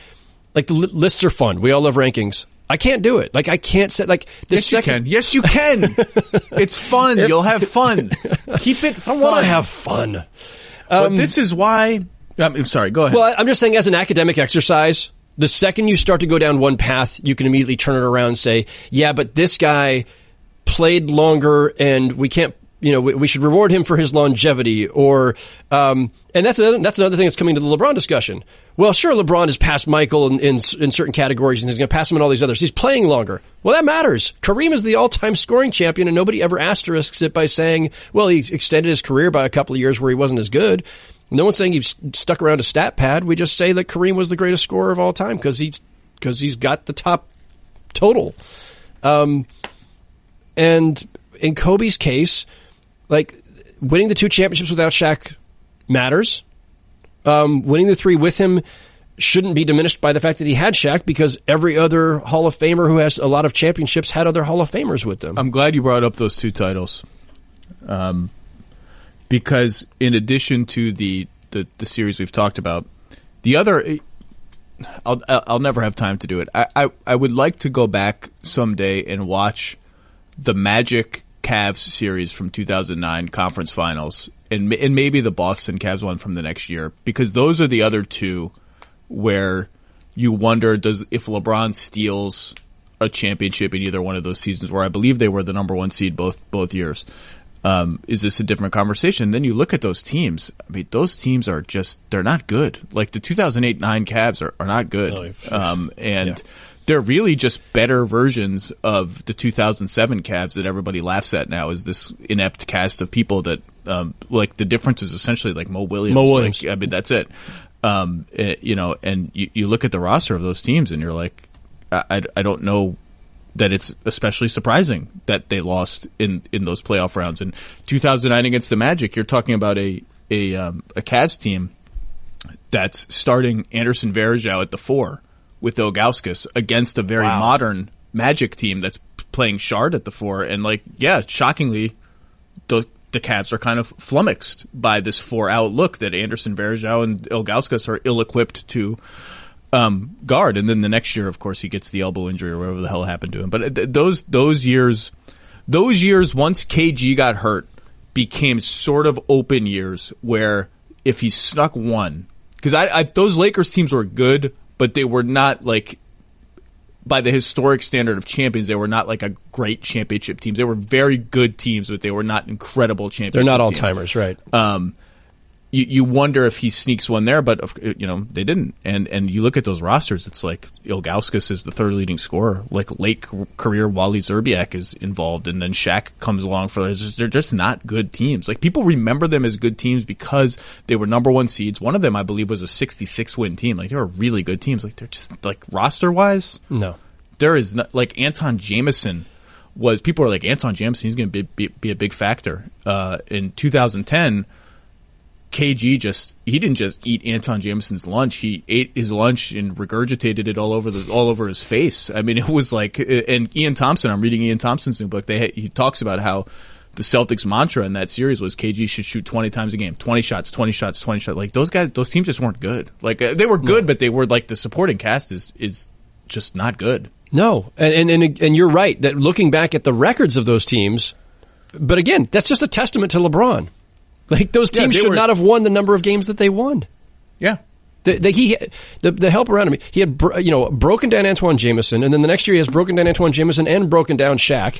like, the lists are fun. We all love rankings. I can't do it. Like, I can't set like this. Yes, you can. It's fun. You'll have fun. Keep it fun. I want to have fun. But this is why. I'm sorry. Go ahead. Well, I'm just saying, as an academic exercise, the second you start to go down one path, you can immediately turn it around and say, yeah, but this guy played longer, and we can't we should reward him for his longevity, or and that's another thing that's coming to the LeBron discussion. Well, sure, LeBron has passed Michael in certain categories, and he's going to pass him in all these others. He's playing longer. Well, that matters. Kareem is the all-time scoring champion, and nobody ever asterisks it by saying, well, he extended his career by a couple of years where he wasn't as good. No one's saying he's stuck around a stat pad. We just say that Kareem was the greatest scorer of all time because he's got the top total. And in Kobe's case, like, winning the 2 championships without Shaq matters. Winning the 3 with him shouldn't be diminished by the fact that he had Shaq, because every other Hall of Famer who has a lot of championships had other Hall of Famers with them. I'm glad you brought up those 2 titles. Because in addition to the series we've talked about, the other, I'll never have time to do it. I would like to go back someday and watch the Magic Cavs series from 2009 conference finals, and maybe the Boston Cavs one from the next year, because those are the other 2 where you wonder, if LeBron steals a championship in either one of those seasons, where I believe they were the number 1 seed both years, is this a different conversation? Then you look at those teams. I mean, those teams are they're not good. Like the 2008-9 Cavs are not good. They're really just better versions of the 2007 Cavs that everybody laughs at now, is this inept cast of people that, like, the difference is essentially like Mo Williams. Like, I mean, that's it. And you look at the roster of those teams and you're like, I don't know that it's especially surprising that they lost in those playoff rounds. In 2009 against the Magic, you're talking about a Cavs team that's starting Anderson Varejao at the 4 with Ilgauskas against a very modern Magic team that's playing Shard at the 4. And, like, yeah, shockingly, the Cavs are kind of flummoxed by this 4-out look that Anderson Varejao and Ilgauskas are ill-equipped to guard. And then the next year, of course, he gets the elbow injury or whatever the hell happened to him. But those years, once KG got hurt, became sort of open years where if he snuck one, because those Lakers teams were good, but they were not, like, by the historic standard of champions, they were not like a great championship teams. They were very good teams, but they were not incredible championship teams. They're not all-timers, right. You wonder if he sneaks one there, but they didn't. And you look at those rosters, it's like Ilgauskas is the 3rd leading scorer. Like, late career Wally Zerbiak is involved, and then Shaq comes along for this. They're just not good teams. Like, people remember them as good teams because they were number 1 seeds. One of them, I believe, was a 66-win team. Like, they were really good teams. Like, they're just, like, roster-wise, no. There is not, like, Anton Jameson was, people are like, Anton Jameson, he's going to be a big factor. In 2010, KG he didn't just eat Anton Jameson's lunch. He ate his lunch and regurgitated it all over his face. I mean, it was like, and Ian Thompson, I'm reading Ian Thompson's new book. He talks about how the Celtics mantra in that series was KG should shoot 20 times a game, 20 shots. Like, those teams just weren't good. Like, they were good, but they were, like, the supporting cast is just not good. No. And you're right that looking back at the records of those teams, but again, that's just a testament to LeBron. Like, those teams should not have won the number of games that they won. Yeah. The help around him. He had broken down Antoine Jameson, and then the next year he has broken down Antoine Jameson and broken down Shaq.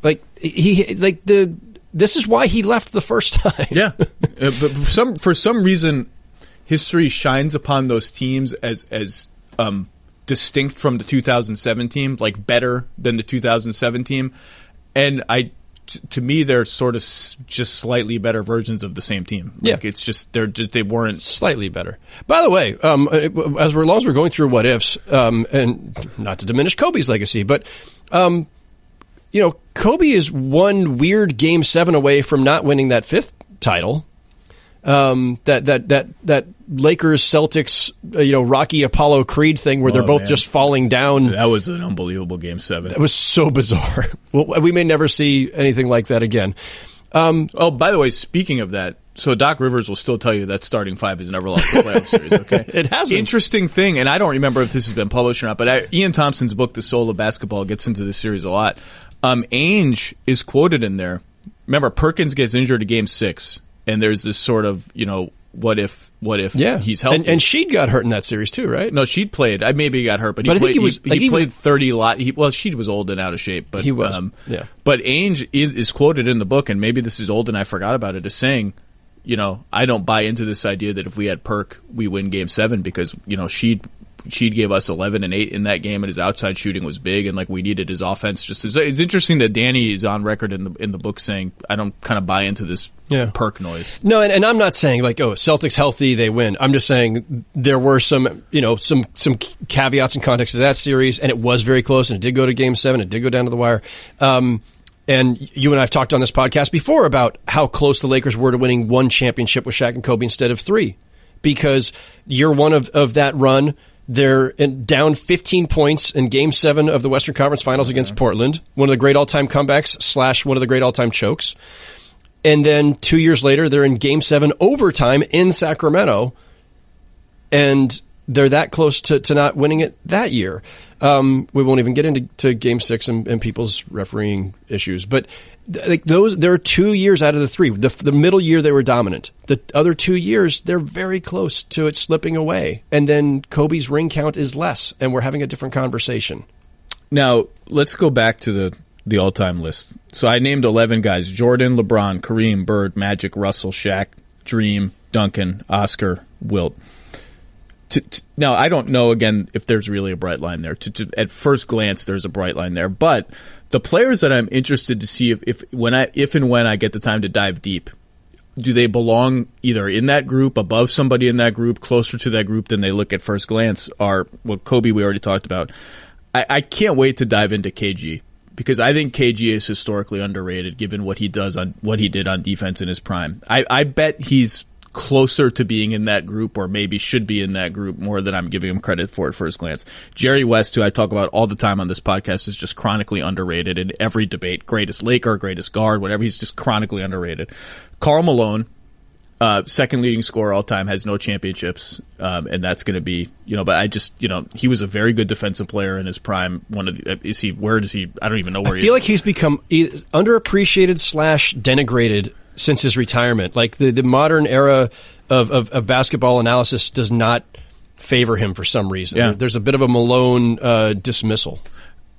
Like, this is why he left the first time. Yeah. But for some reason, history shines upon those teams as distinct from the 2007 team, like better than the 2007 team. And to me, they're sort of just slightly better versions of the same team. Like, it's just they weren't slightly better. By the way, as long as we're going through what ifs, and not to diminish Kobe's legacy, but Kobe is one weird Game 7 away from not winning that 5th title. That Lakers Celtics Rocky Apollo Creed thing where they're both just falling down. That was an unbelievable Game 7. That was so bizarre. Well, we may never see anything like that again. By the way, speaking of that, so Doc Rivers will still tell you that starting 5 has never lost a playoff series. Okay, it hasn't. Interesting thing, and I don't remember if this has been published or not, but Ian Thompson's book, The Soul of Basketball, gets into this series a lot. Ainge is quoted in there. Remember, Perkins gets injured in Game 6. And there's this sort of, what if Yeah, he's healthy. And Sheed got hurt in that series too, right? No, Sheed played. Maybe he got hurt, but I he think played. He played was 30 lot. Sheed was old and out of shape, but he was. Yeah. But Ainge is quoted in the book, and maybe this is old and I forgot about it, as saying, I don't buy into this idea that if we had Perk, we win Game 7 because Sheed gave us 11 and 8 in that game, and his outside shooting was big, and we needed his offense. It's interesting that Danny is on record in the book saying, I don't kind of buy into this Perk noise. No, and I'm not saying Celtics healthy, they win. I'm just saying there were some caveats and context to that series, and it was very close, and it did go to Game 7, it did go down to the wire. And you and I have talked on this podcast before about how close the Lakers were to winning one championship with Shaq and Kobe instead of 3, because year one of that run, they're down 15 points in Game 7 of the Western Conference Finals against Portland, one of the great all-time comebacks / one of the great all-time chokes. And then 2 years later, they're in Game 7 overtime in Sacramento, and they're that close to not winning it that year. We won't even get into Game 6 and people's refereeing issues. But there are 2 years out of the 3. The middle year, they were dominant. The other 2 years, they're very close to it slipping away. And then Kobe's ring count is less, and we're having a different conversation. Now, let's go back to the all-time list. So I named 11 guys: Jordan, LeBron, Kareem, Bird, Magic, Russell, Shaq, Dream, Duncan, Oscar, Wilt. Now, I don't know, again, if there's really a bright line there. At first glance, there's a bright line there. But the players that I'm interested to see if and when I get the time to dive deep, do they belong either in that group, above somebody in that group, closer to that group than they look at first glance? Kobe we already talked about. I can't wait to dive into KG, because I think KG is historically underrated given what he did on defense in his prime. I bet he's closer to being in that group, or maybe should be in that group more than I'm giving him credit for at first glance. Jerry West, who I talk about all the time on this podcast, is just chronically underrated in every debate. Greatest Laker, greatest guard, whatever. He's just chronically underrated. Karl Malone, second leading scorer all time, has no championships. And that's going to be, but he was a very good defensive player in his prime. I don't even know where he is. I feel like he's become underappreciated / denigrated since his retirement. The modern era of basketball analysis does not favor him for some reason. Yeah. There's a bit of a Malone dismissal.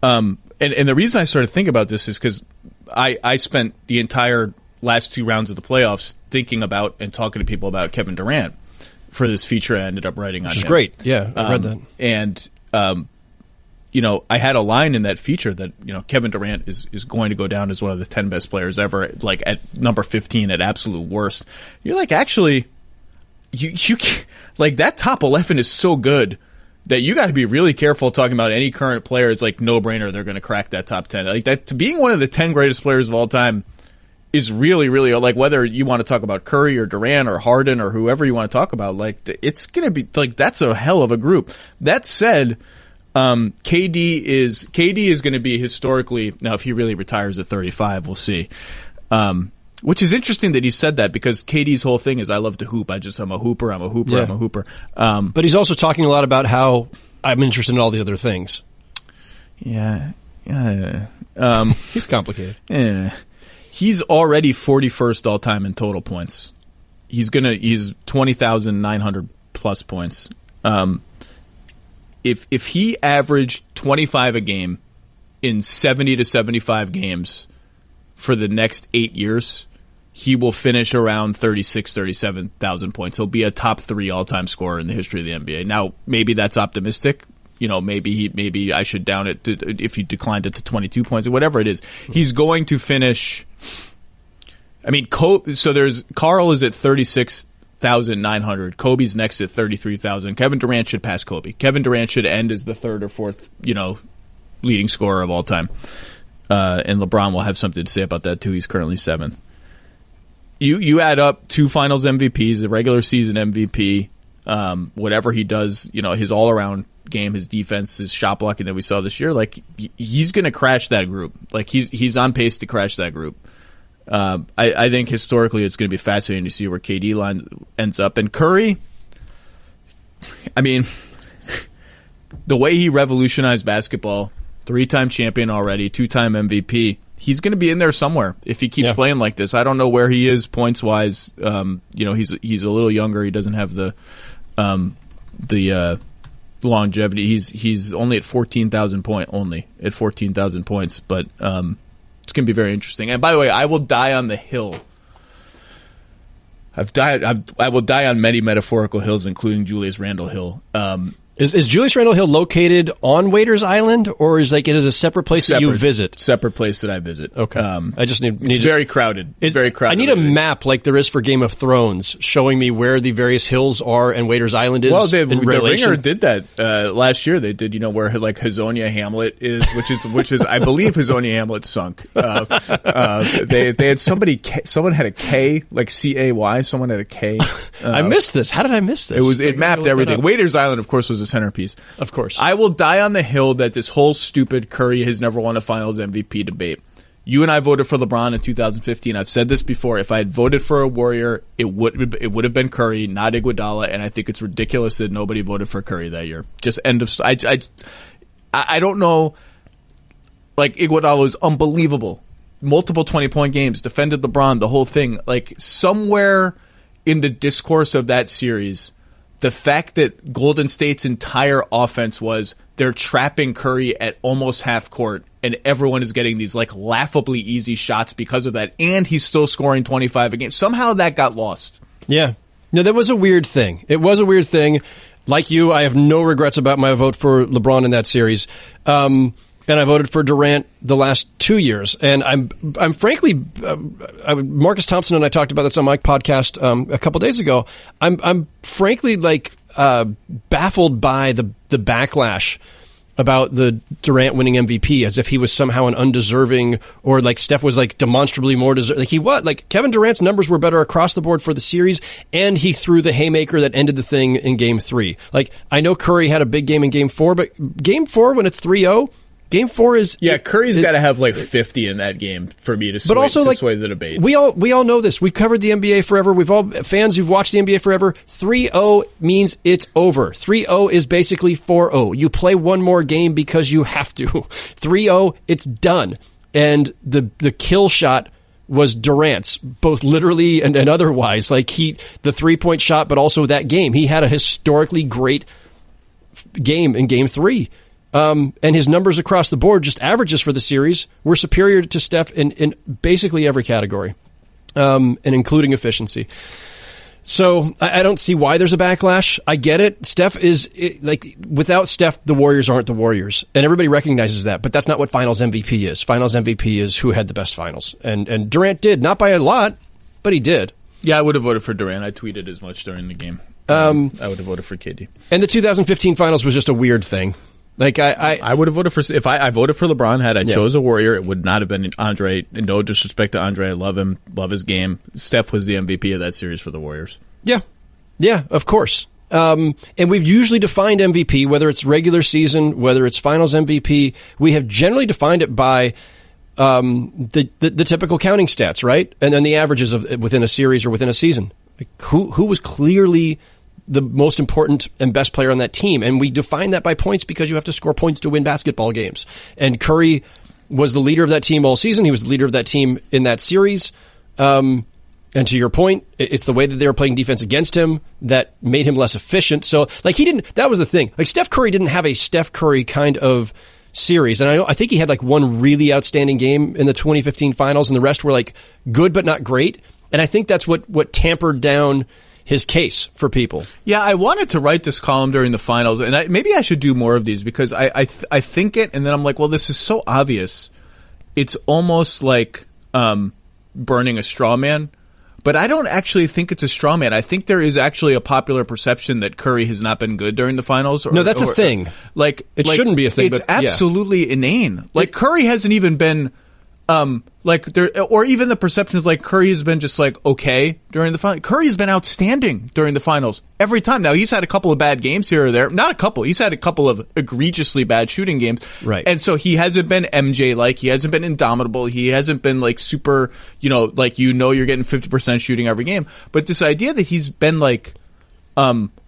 And the reason I started thinking about this is because I spent the entire last 2 rounds of the playoffs thinking about and talking to people about Kevin Durant for this feature I ended up writing on him. Which is great. Yeah, I read that. And I had a line in that feature that, Kevin Durant is going to go down as one of the 10 best players ever, at number 15 at absolute worst. You're actually, you can't, that top 11 is so good that you got to be really careful talking about any current players no brainer they're going to crack that top 10. To being one of the 10 greatest players of all time is really, really, whether you want to talk about Curry or Durant or Harden or whoever you want to talk about, it's going to be, that's a hell of a group. That said, KD is going to be historically, now if he really retires at 35, we'll see. Which is interesting that he said that, because KD's whole thing is, I love to hoop. I'm a hooper. I'm a hooper. But he's also talking a lot about how I'm interested in all the other things. Yeah. He's complicated. Yeah. He's already 41st all time in total points. He's 20,900 plus points. If he averaged 25 a game in 70 to 75 games for the next 8 years, he will finish around 37,000 points. He'll be a top 3 all-time scorer in the history of the NBA. Now, maybe that's optimistic. Maybe I should down it to, if he declined it to 22 points or whatever it is. He's going to finish. So Karl is at 36,900. Kobe's next at 33,000. Kevin Durant should pass Kobe. Kevin Durant should end as the 3rd or 4th, leading scorer of all time. And LeBron will have something to say about that too. He's currently 7th. You add up 2 Finals MVPs, a regular season MVP, whatever he does, his all around game, his defense, his shot blocking that we saw this year, he's going to crash that group. He's on pace to crash that group. I think historically it's going to be fascinating to see where KD ends up. And Curry, the way he revolutionized basketball, 3-time champion already, 2-time MVP, he's going to be in there somewhere if he keeps playing like this. I don't know where he is points wise. He's a little younger. He doesn't have the longevity. He's only at 14,000 points, but it's going to be very interesting. And by the way, I will die on the hill. I will die on many metaphorical hills, including Julius Randle Hill. Is Julius Randle Hill located on Waiters Island, or is it is a separate place that you visit? Separate place that I visit. Okay. I just need it's very crowded. It's very crowded. I need a map like there is for Game of Thrones, showing me where the various hills are and Waiters Island is. Well, the Ringer did that last year. They did, where like Hazonia Hamlet is, which is I believe Hazonia Hamlet sunk. They had someone had a K, like CAY. Someone had a K. I missed this. How did I miss this? It mapped everything. Waiters Island, of course, was a centerpiece. Of course. I will die on the hill that this whole stupid Curry has never won a Finals MVP debate. You and I voted for LeBron in 2015. I've said this before. If I had voted for a Warrior, it would have been Curry, not Iguodala, and I think it's ridiculous that nobody voted for Curry that year. Just end of. I don't know. Like, Iguodala was unbelievable. Multiple 20-point games, defended LeBron, the whole thing. Like, somewhere in the discourse of that series, the fact that Golden State's entire offense was they're trapping Curry at almost half court, and everyone is getting these like laughably easy shots because of that, and he's still scoring 25 a game. Somehow that got lost. Yeah. No, that was a weird thing. It was a weird thing. Like you, I have no regrets about my vote for LeBron in that series. And I voted for Durant the last 2 years. And I'm frankly, Marcus Thompson and I talked about this on my podcast a couple days ago. I'm frankly like baffled by the backlash about the Durant winning MVP, as if he was somehow an undeserving, or like Steph was like demonstrably more deserving. Like he was. Like Kevin Durant's numbers were better across the board for the series, and he threw the haymaker that ended the thing in Game 3. Like, I know Curry had a big game in Game 4, but Game 4 when it's 3-0, Game 4 is... Yeah, Curry's got to have like 50 in that game for me to sway the debate. We all know this. We've covered the NBA forever. We've all fans who've watched the NBA forever. 3-0 means it's over. 3-0 is basically 4-0. You play one more game because you have to. 3-0, it's done. And the kill shot was Durant's, both literally and otherwise. Like the 3-point shot, but also that game. He had a historically great game in Game 3. And his numbers across the board, just averages for the series, were superior to Steph in basically every category, and including efficiency. So I don't see why there's a backlash. I get it. Without Steph, the Warriors aren't the Warriors, and everybody recognizes that. But that's not what Finals MVP is. Finals MVP is who had the best finals, and Durant did, not by a lot, but he did. Yeah, I would have voted for Durant. I tweeted as much during the game. I would have voted for KD. And the 2015 Finals was just a weird thing. Like I would have voted for, if I voted for LeBron, had I chose a Warrior, it would not have been Andre. No disrespect to Andre, I love him, love his game. Steph was the MVP of that series for the Warriors. Yeah, of course. And we've usually defined MVP, whether it's regular season, whether it's Finals MVP, we have generally defined it by the typical counting stats, right? And then the averages of within a series or within a season. Like who was clearly the most important and best player on that team. And we define that by points because you have to score points to win basketball games. And Curry was the leader of that team all season. He was the leader of that team in that series. And to your point, it's the way that they were playing defense against him that made him less efficient. So, like, that was the thing. Like, Steph Curry didn't have a Steph Curry kind of series. And I think he had like one really outstanding game in the 2015 Finals, and the rest were like good but not great. And I think that's what tampered down his case for people. Yeah, I wanted to write this column during the Finals, and maybe I should do more of these, because I think it, and then I'm like, well, this is so obvious. It's almost like burning a straw man. But I don't actually think it's a straw man. I think there is actually a popular perception that Curry has not been good during the Finals. No, that's a thing. It shouldn't be a thing. It's absolutely inane. Like, Curry hasn't even been... or even the perception is like Curry has been just like okay during the final. Curry has been outstanding during the Finals every time. Now, he's had a couple of bad games here or there. Not a couple. He's had a couple of egregiously bad shooting games. Right. And so he hasn't been MJ-like. He hasn't been indomitable. He hasn't been like super, you're getting 50% shooting every game. But this idea that he's been like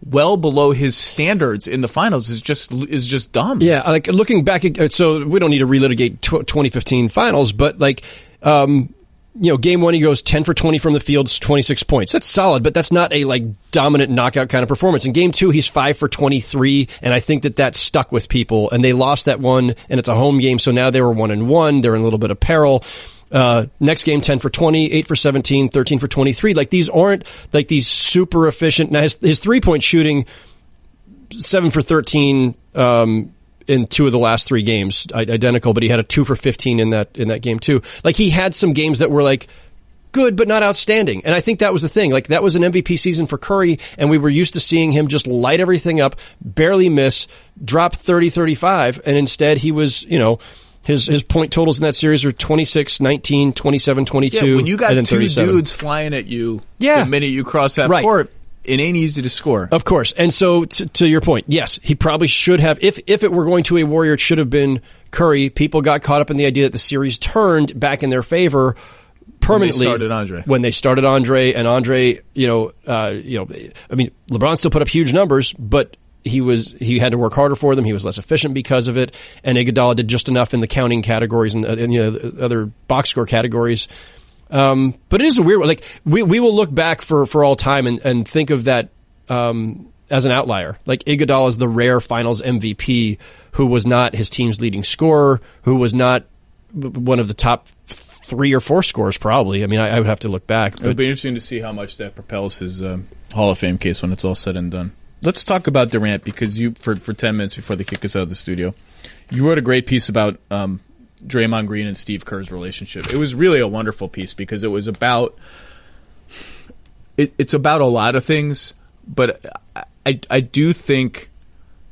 well below his standards in the finals is just dumb. Yeah, like looking back, so we don't need to relitigate 2015 finals, but like, game one, he goes 10 for 20 from the field, 26 points. That's solid, but that's not a like dominant knockout kind of performance. In game two, he's 5 for 23, and I think that stuck with people, and they lost that one, and it's a home game, so now they were 1-1. They're in a little bit of peril. Next game, 10 for 20, 8 for 17, 13 for 23. Like, these aren't like these super efficient. Now, his 3-point shooting, 7 for 13, in 2 of the last 3 games, identical, but he had a 2 for 15 in that game too. Like, he had some games that were like good, but not outstanding. And I think that was the thing. Like, that was an MVP season for Curry, and we were used to seeing him just light everything up, barely miss, drop 30, 35, and instead he was, his point totals in that series are 26, 19, 27, 22, yeah, when you got and then 2 37. dudes flying at you the minute you cross half court, it ain't easy to score. Of course. And so, to your point, yes, he probably should have, if it were going to a Warrior, it should have been Curry. People got caught up in the idea that the series turned back in their favor permanently when they started Andre, and Andre, LeBron still put up huge numbers, but he had to work harder for them. He was less efficient because of it, and Iguodala did just enough in the counting categories and other box score categories. But it is a weird one. Like, we will look back for all time and think of that as an outlier. Like, Iguodala is the rare Finals MVP who was not his team's leading scorer, who was not one of the top 3 or 4 scorers, probably. I mean, I would have to look back. But it'll be interesting to see how much that propels his Hall of Fame case when it's all said and done. Let's talk about Durant, because you, for 10 minutes before they kick us out of the studio, you wrote a great piece about Draymond Green and Steve Kerr's relationship. It was really a wonderful piece because it was about it's about a lot of things, but I do think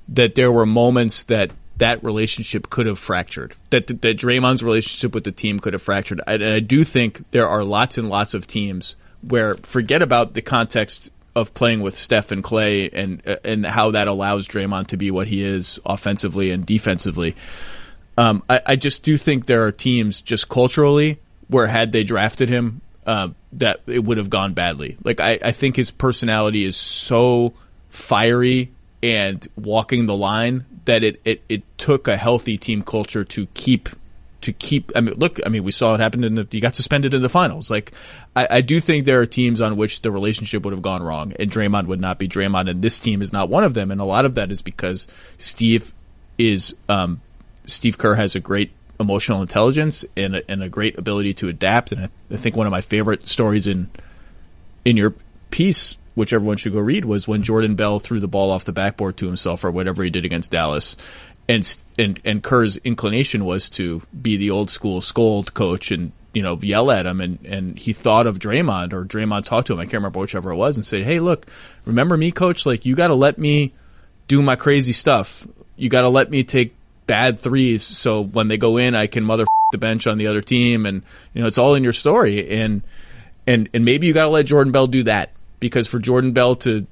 that there were moments that relationship could have fractured, that Draymond's relationship with the team could have fractured. And I do think there are lots and lots of teams where, forget about the context of playing with Steph and Clay and how that allows Draymond to be what he is offensively and defensively. I just do think there are teams just culturally where, had they drafted him, that it would have gone badly. Like, I think his personality is so fiery and walking the line that it took a healthy team culture to keep. We saw it happen he got suspended in the finals. Like, I do think there are teams on which the relationship would have gone wrong, and Draymond would not be Draymond, and this team is not one of them. And a lot of that is because Steve Kerr has a great emotional intelligence and a great ability to adapt. And I think one of my favorite stories in your piece, which everyone should go read, was when Jordan Bell threw the ball off the backboard to himself or whatever he did against Dallas. And Kerr's inclination was to be the old school scold coach and, yell at him. And he thought of Draymond, or Draymond talked to him, I can't remember whichever it was, and said, "Hey, look, remember me, coach? Like, you got to let me do my crazy stuff. You got to let me take bad threes, so when they go in, I can mother the bench on the other team." And it's all in your story. And maybe you got to let Jordan Bell do that, because for Jordan Bell to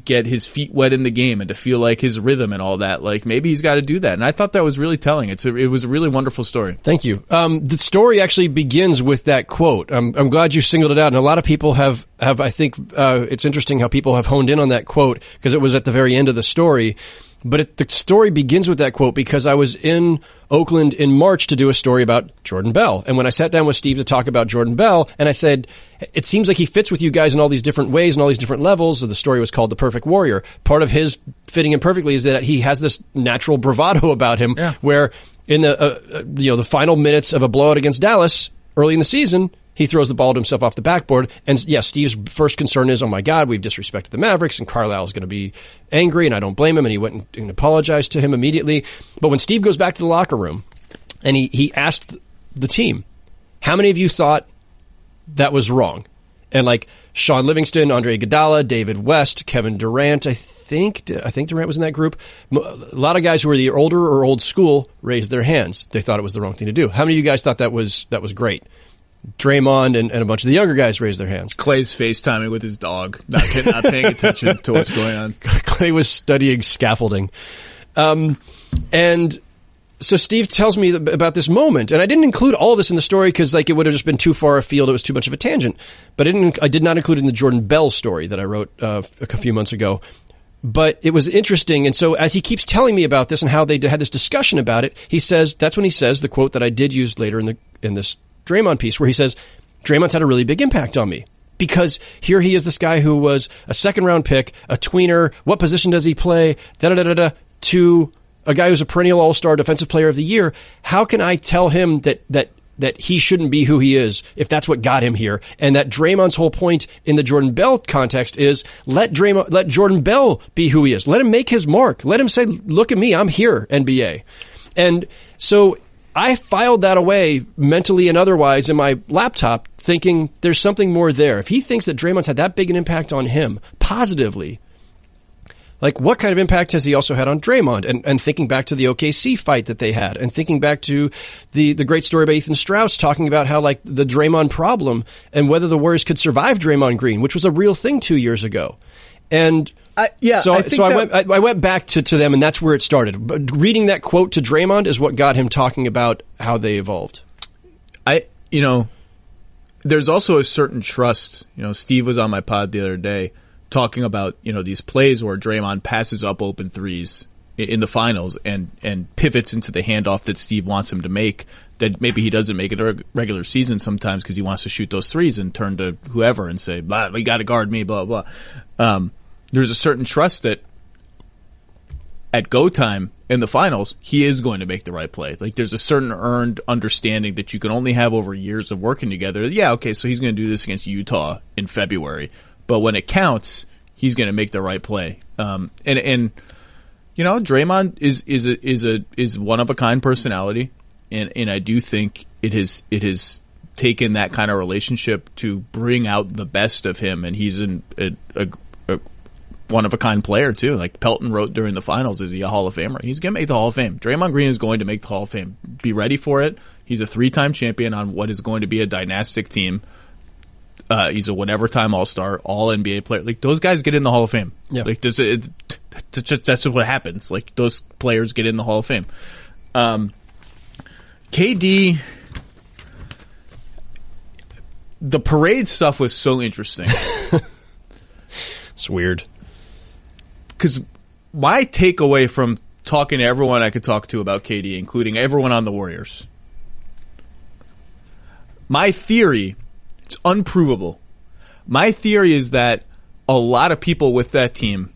get his feet wet in the game and to feel like his rhythm and all that, like, maybe he's got to do that. And I thought that was really telling. It was a really wonderful story. Thank you. The story actually begins with that quote. I'm glad you singled it out, and a lot of people have I think it's interesting how people have honed in on that quote, because it was at the very end of the story. But the story begins with that quote because I was in Oakland in March to do a story about Jordan Bell. And when I sat down with Steve to talk about Jordan Bell, and I said, it seems like he fits with you guys in all these different ways and all these different levels. So the story was called The Perfect Warrior. Part of his fitting in perfectly is that he has this natural bravado about him, where in the final minutes of a blowout against Dallas early in the season, he throws the ball to himself off the backboard. And yeah, Steve's first concern is, oh my God, we've disrespected the Mavericks, and Carlisle's going to be angry, and I don't blame him. And he went and apologized to him immediately. But when Steve goes back to the locker room and he asked the team, how many of you thought that was wrong? And like Sean Livingston, Andre Iguodala, David West, Kevin Durant, I think Durant was in that group. A lot of guys who were the older or old school raised their hands. They thought it was the wrong thing to do. How many of you guys thought that was great? Draymond and a bunch of the younger guys raised their hands. Clay's FaceTiming with his dog, not paying attention to what's going on. Clay was studying scaffolding. And So Steve tells me about this moment, and I didn't include all of this in the story because like it would have just been too far afield. It was too much of a tangent. But I did not include it in the Jordan Bell story that I wrote a few months ago. But it was interesting, and so as he keeps telling me about this and how they had this discussion about it, that's when he says the quote that I did use later in this Draymond piece, where he says, Draymond's had a really big impact on me. Because here he is, this guy who was a second-round pick, a tweener, what position does he play, to a guy who's a perennial all-star defensive player of the year. How can I tell him that he shouldn't be who he is if that's what got him here? And that Draymond's whole point in the Jordan Bell context is let Jordan Bell be who he is. Let him make his mark. Let him say, look at me, I'm here, NBA. And so I filed that away mentally and otherwise in my laptop thinking there's something more there. If he thinks that Draymond's had that big an impact on him positively, like, what kind of impact has he also had on Draymond? And thinking back to the OKC fight that they had, and thinking back to the great story by Ethan Strauss talking about how, like, the Draymond problem and whether the Warriors could survive Draymond Green, which was a real thing 2 years ago. And I went back to them, and that's where it started. But reading that quote to Draymond is what got him talking about how they evolved. There's also a certain trust. Steve was on my pod the other day talking about, these plays where Draymond passes up open threes in the finals and pivots into the handoff that Steve wants him to make, that maybe he doesn't make it a regular season sometimes because he wants to shoot those threes and turn to whoever and say, blah, you got to guard me, blah, blah. There's a certain trust that at go time in the finals, he is going to make the right play. Like, there's a certain earned understanding that you can only have over years of working together. Yeah, okay, so he's going to do this against Utah in February. But when it counts, he's going to make the right play. Draymond is one of a kind personality, and I do think it has taken that kind of relationship to bring out the best of him, and he's a one of a kind player too. Like Pelton wrote during the finals, is he a Hall of Famer? He's going to make the Hall of Fame. Draymond Green is going to make the Hall of Fame. Be ready for it. He's a 3-time champion on what is going to be a dynastic team. He's a whatever time All-Star, all NBA player. Like, those guys get in the Hall of Fame. Yeah. Like, that's what happens. Like, those players get in the Hall of Fame. KD, the parade stuff was so interesting. It's weird. Because my takeaway from talking to everyone I could talk to about KD, including everyone on the Warriors, my theory, it's unprovable. My theory is that a lot of people with that team,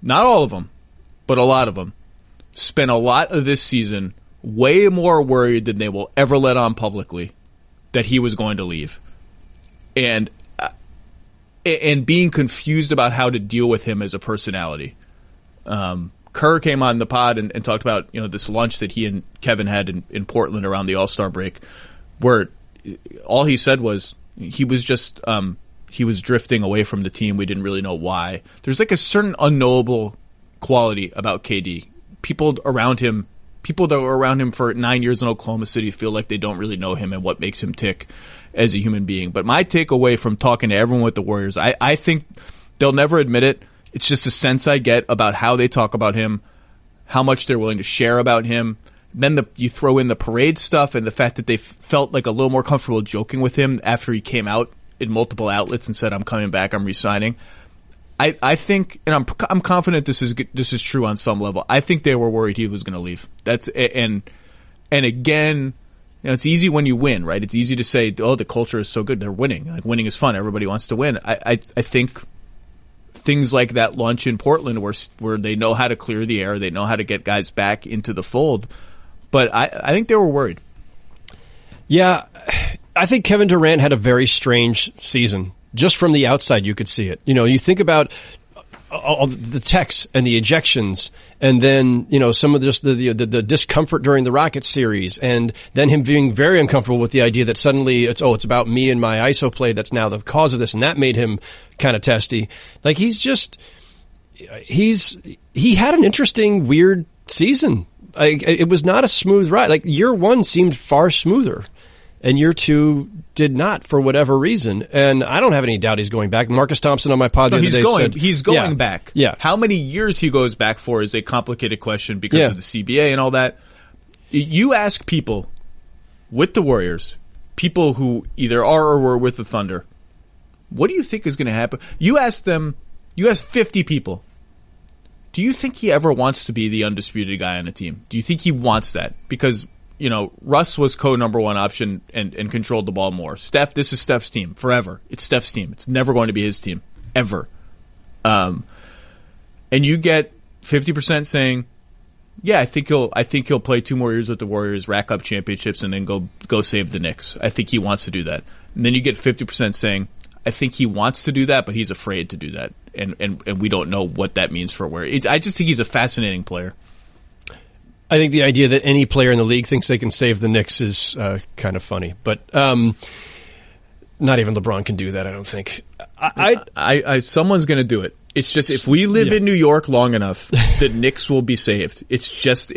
not all of them, but a lot of them, spent a lot of this season way more worried than they will ever let on publicly that he was going to leave. And being confused about how to deal with him as a personality. Kerr came on the pod and talked about this lunch that he and Kevin had in Portland around the All-Star break, where all he said was he was just he was drifting away from the team. We didn't really know why. There's like a certain unknowable quality about KD. People that were around him for 9 years in Oklahoma City feel like they don't really know him and what makes him tick as a human being. But my takeaway from talking to everyone with the Warriors, I think they'll never admit it. It's just a sense I get about how they talk about him, how much they're willing to share about him. Then you throw in the parade stuff and the fact that they felt like a little more comfortable joking with him after he came out in multiple outlets and said, "I'm coming back, I'm resigning." I think, and I'm confident this is true on some level. I think they were worried he was going to leave. And again, it's easy when you win, right? It's easy to say, "Oh, the culture is so good, they're winning. Like, winning is fun. Everybody wants to win." I think things like that lunch in Portland, where they know how to clear the air, they know how to get guys back into the fold. But I think they were worried. Yeah, I think Kevin Durant had a very strange season. Just from the outside, you could see it. You think about all the texts and the ejections, and then some of just the discomfort during the Rockets series, and then him being very uncomfortable with the idea that suddenly it's about me and my ISO play that's now the cause of this, and that made him kind of testy. Like, he had an interesting, weird season. It was not a smooth ride. Like, year one seemed far smoother, and year two did not, for whatever reason. And I don't have any doubt he's going back. Marcus Thompson on my pod the other day said he's going back. Yeah. How many years he goes back for is a complicated question because of the CBA and all that. You ask people with the Warriors, people who either are or were with the Thunder, what do you think is going to happen? You ask 50 people, do you think he ever wants to be the undisputed guy on a team? Do you think he wants that? Because, Russ was co-number one option and controlled the ball more. Steph, this is Steph's team forever. It's Steph's team. It's never going to be his team, ever. And you get 50% saying, yeah, I think he'll play 2 more years with the Warriors, rack up championships, and then go save the Knicks. I think he wants to do that. And then you get 50% saying, I think he wants to do that, but he's afraid to do that, and we don't know what that means for Warriors. I just think he's a fascinating player. I think the idea that any player in the league thinks they can save the Knicks is kind of funny, but not even LeBron can do that. I don't think. Someone's going to do it. It's just if we live in New York long enough, the Knicks will be saved. It's just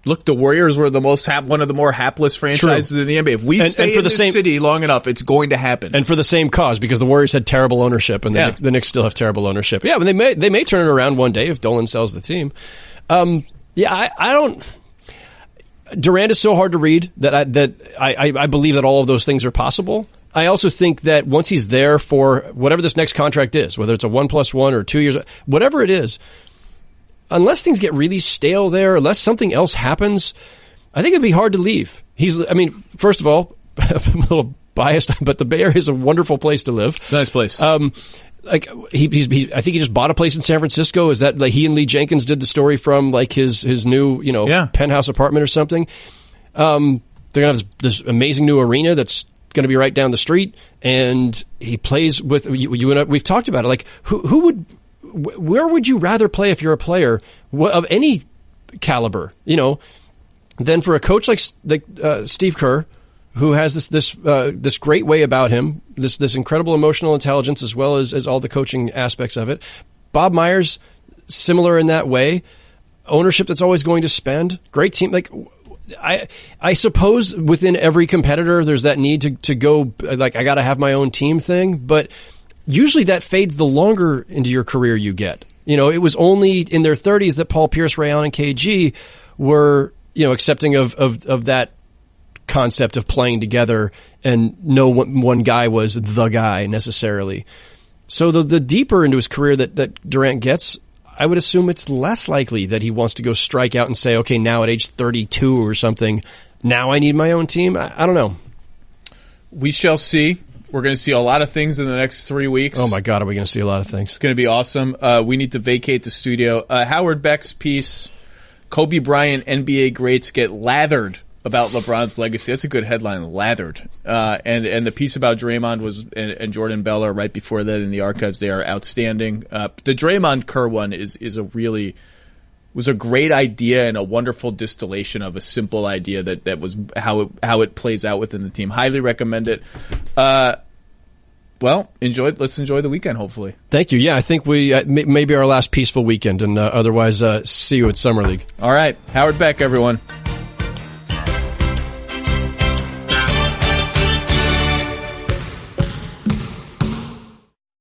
look, the Warriors were one of the more hapless franchises in the NBA. If we stay in this city long enough, it's going to happen. And for the same cause, because the Warriors had terrible ownership, and the Knicks still have terrible ownership. Yeah, but they may turn it around one day if Dolan sells the team. I don't. Durant is so hard to read that I believe that all of those things are possible. I also think that once he's there for whatever this next contract is, whether it's a 1+1 or 2 years, whatever it is, unless things get really stale there, unless something else happens, I think it'd be hard to leave. First of all, I'm a little biased, but the Bay Area is a wonderful place to live. It's a nice place. I think he just bought a place in San Francisco. Is that like he and Lee Jenkins did the story from like his new penthouse apartment or something? They're gonna have this amazing new arena that's going to be right down the street, and he plays with you and I, we've talked about it. Like where would you rather play if you're a player of any caliber, than for a coach like Steve Kerr, who has this great way about him, this incredible emotional intelligence as well as all the coaching aspects of it. Bob Myers, similar in that way, ownership that's always going to spend, great team. Like I suppose within every competitor, there's that need to go like I got to have my own team thing, but usually that fades the longer into your career you get. It was only in their 30s that Paul Pierce, Ray Allen, and KG were accepting of that concept of playing together, and no one guy was the guy necessarily. So the deeper into his career that Durant gets, I would assume it's less likely that he wants to go strike out and say, okay, now at age 32 or something, now I need my own team. I don't know. We shall see. We're going to see a lot of things in the next 3 weeks. Oh, my God, are we going to see a lot of things? It's going to be awesome. We need to vacate the studio. Howard Beck's piece, Kobe Bryant, NBA greats get lathered about LeBron's legacy. That's a good headline, lathered. And the piece about Draymond and Jordan Bell are right before that in the archives. They are outstanding. The Draymond Kerr one was a great idea and a wonderful distillation of a simple idea that was how it plays out within the team. Highly recommend it. Well, let's enjoy the weekend, hopefully. Thank you. Yeah, I think we maybe our last peaceful weekend, and otherwise see you at Summer League. All right. Howard Beck, everyone.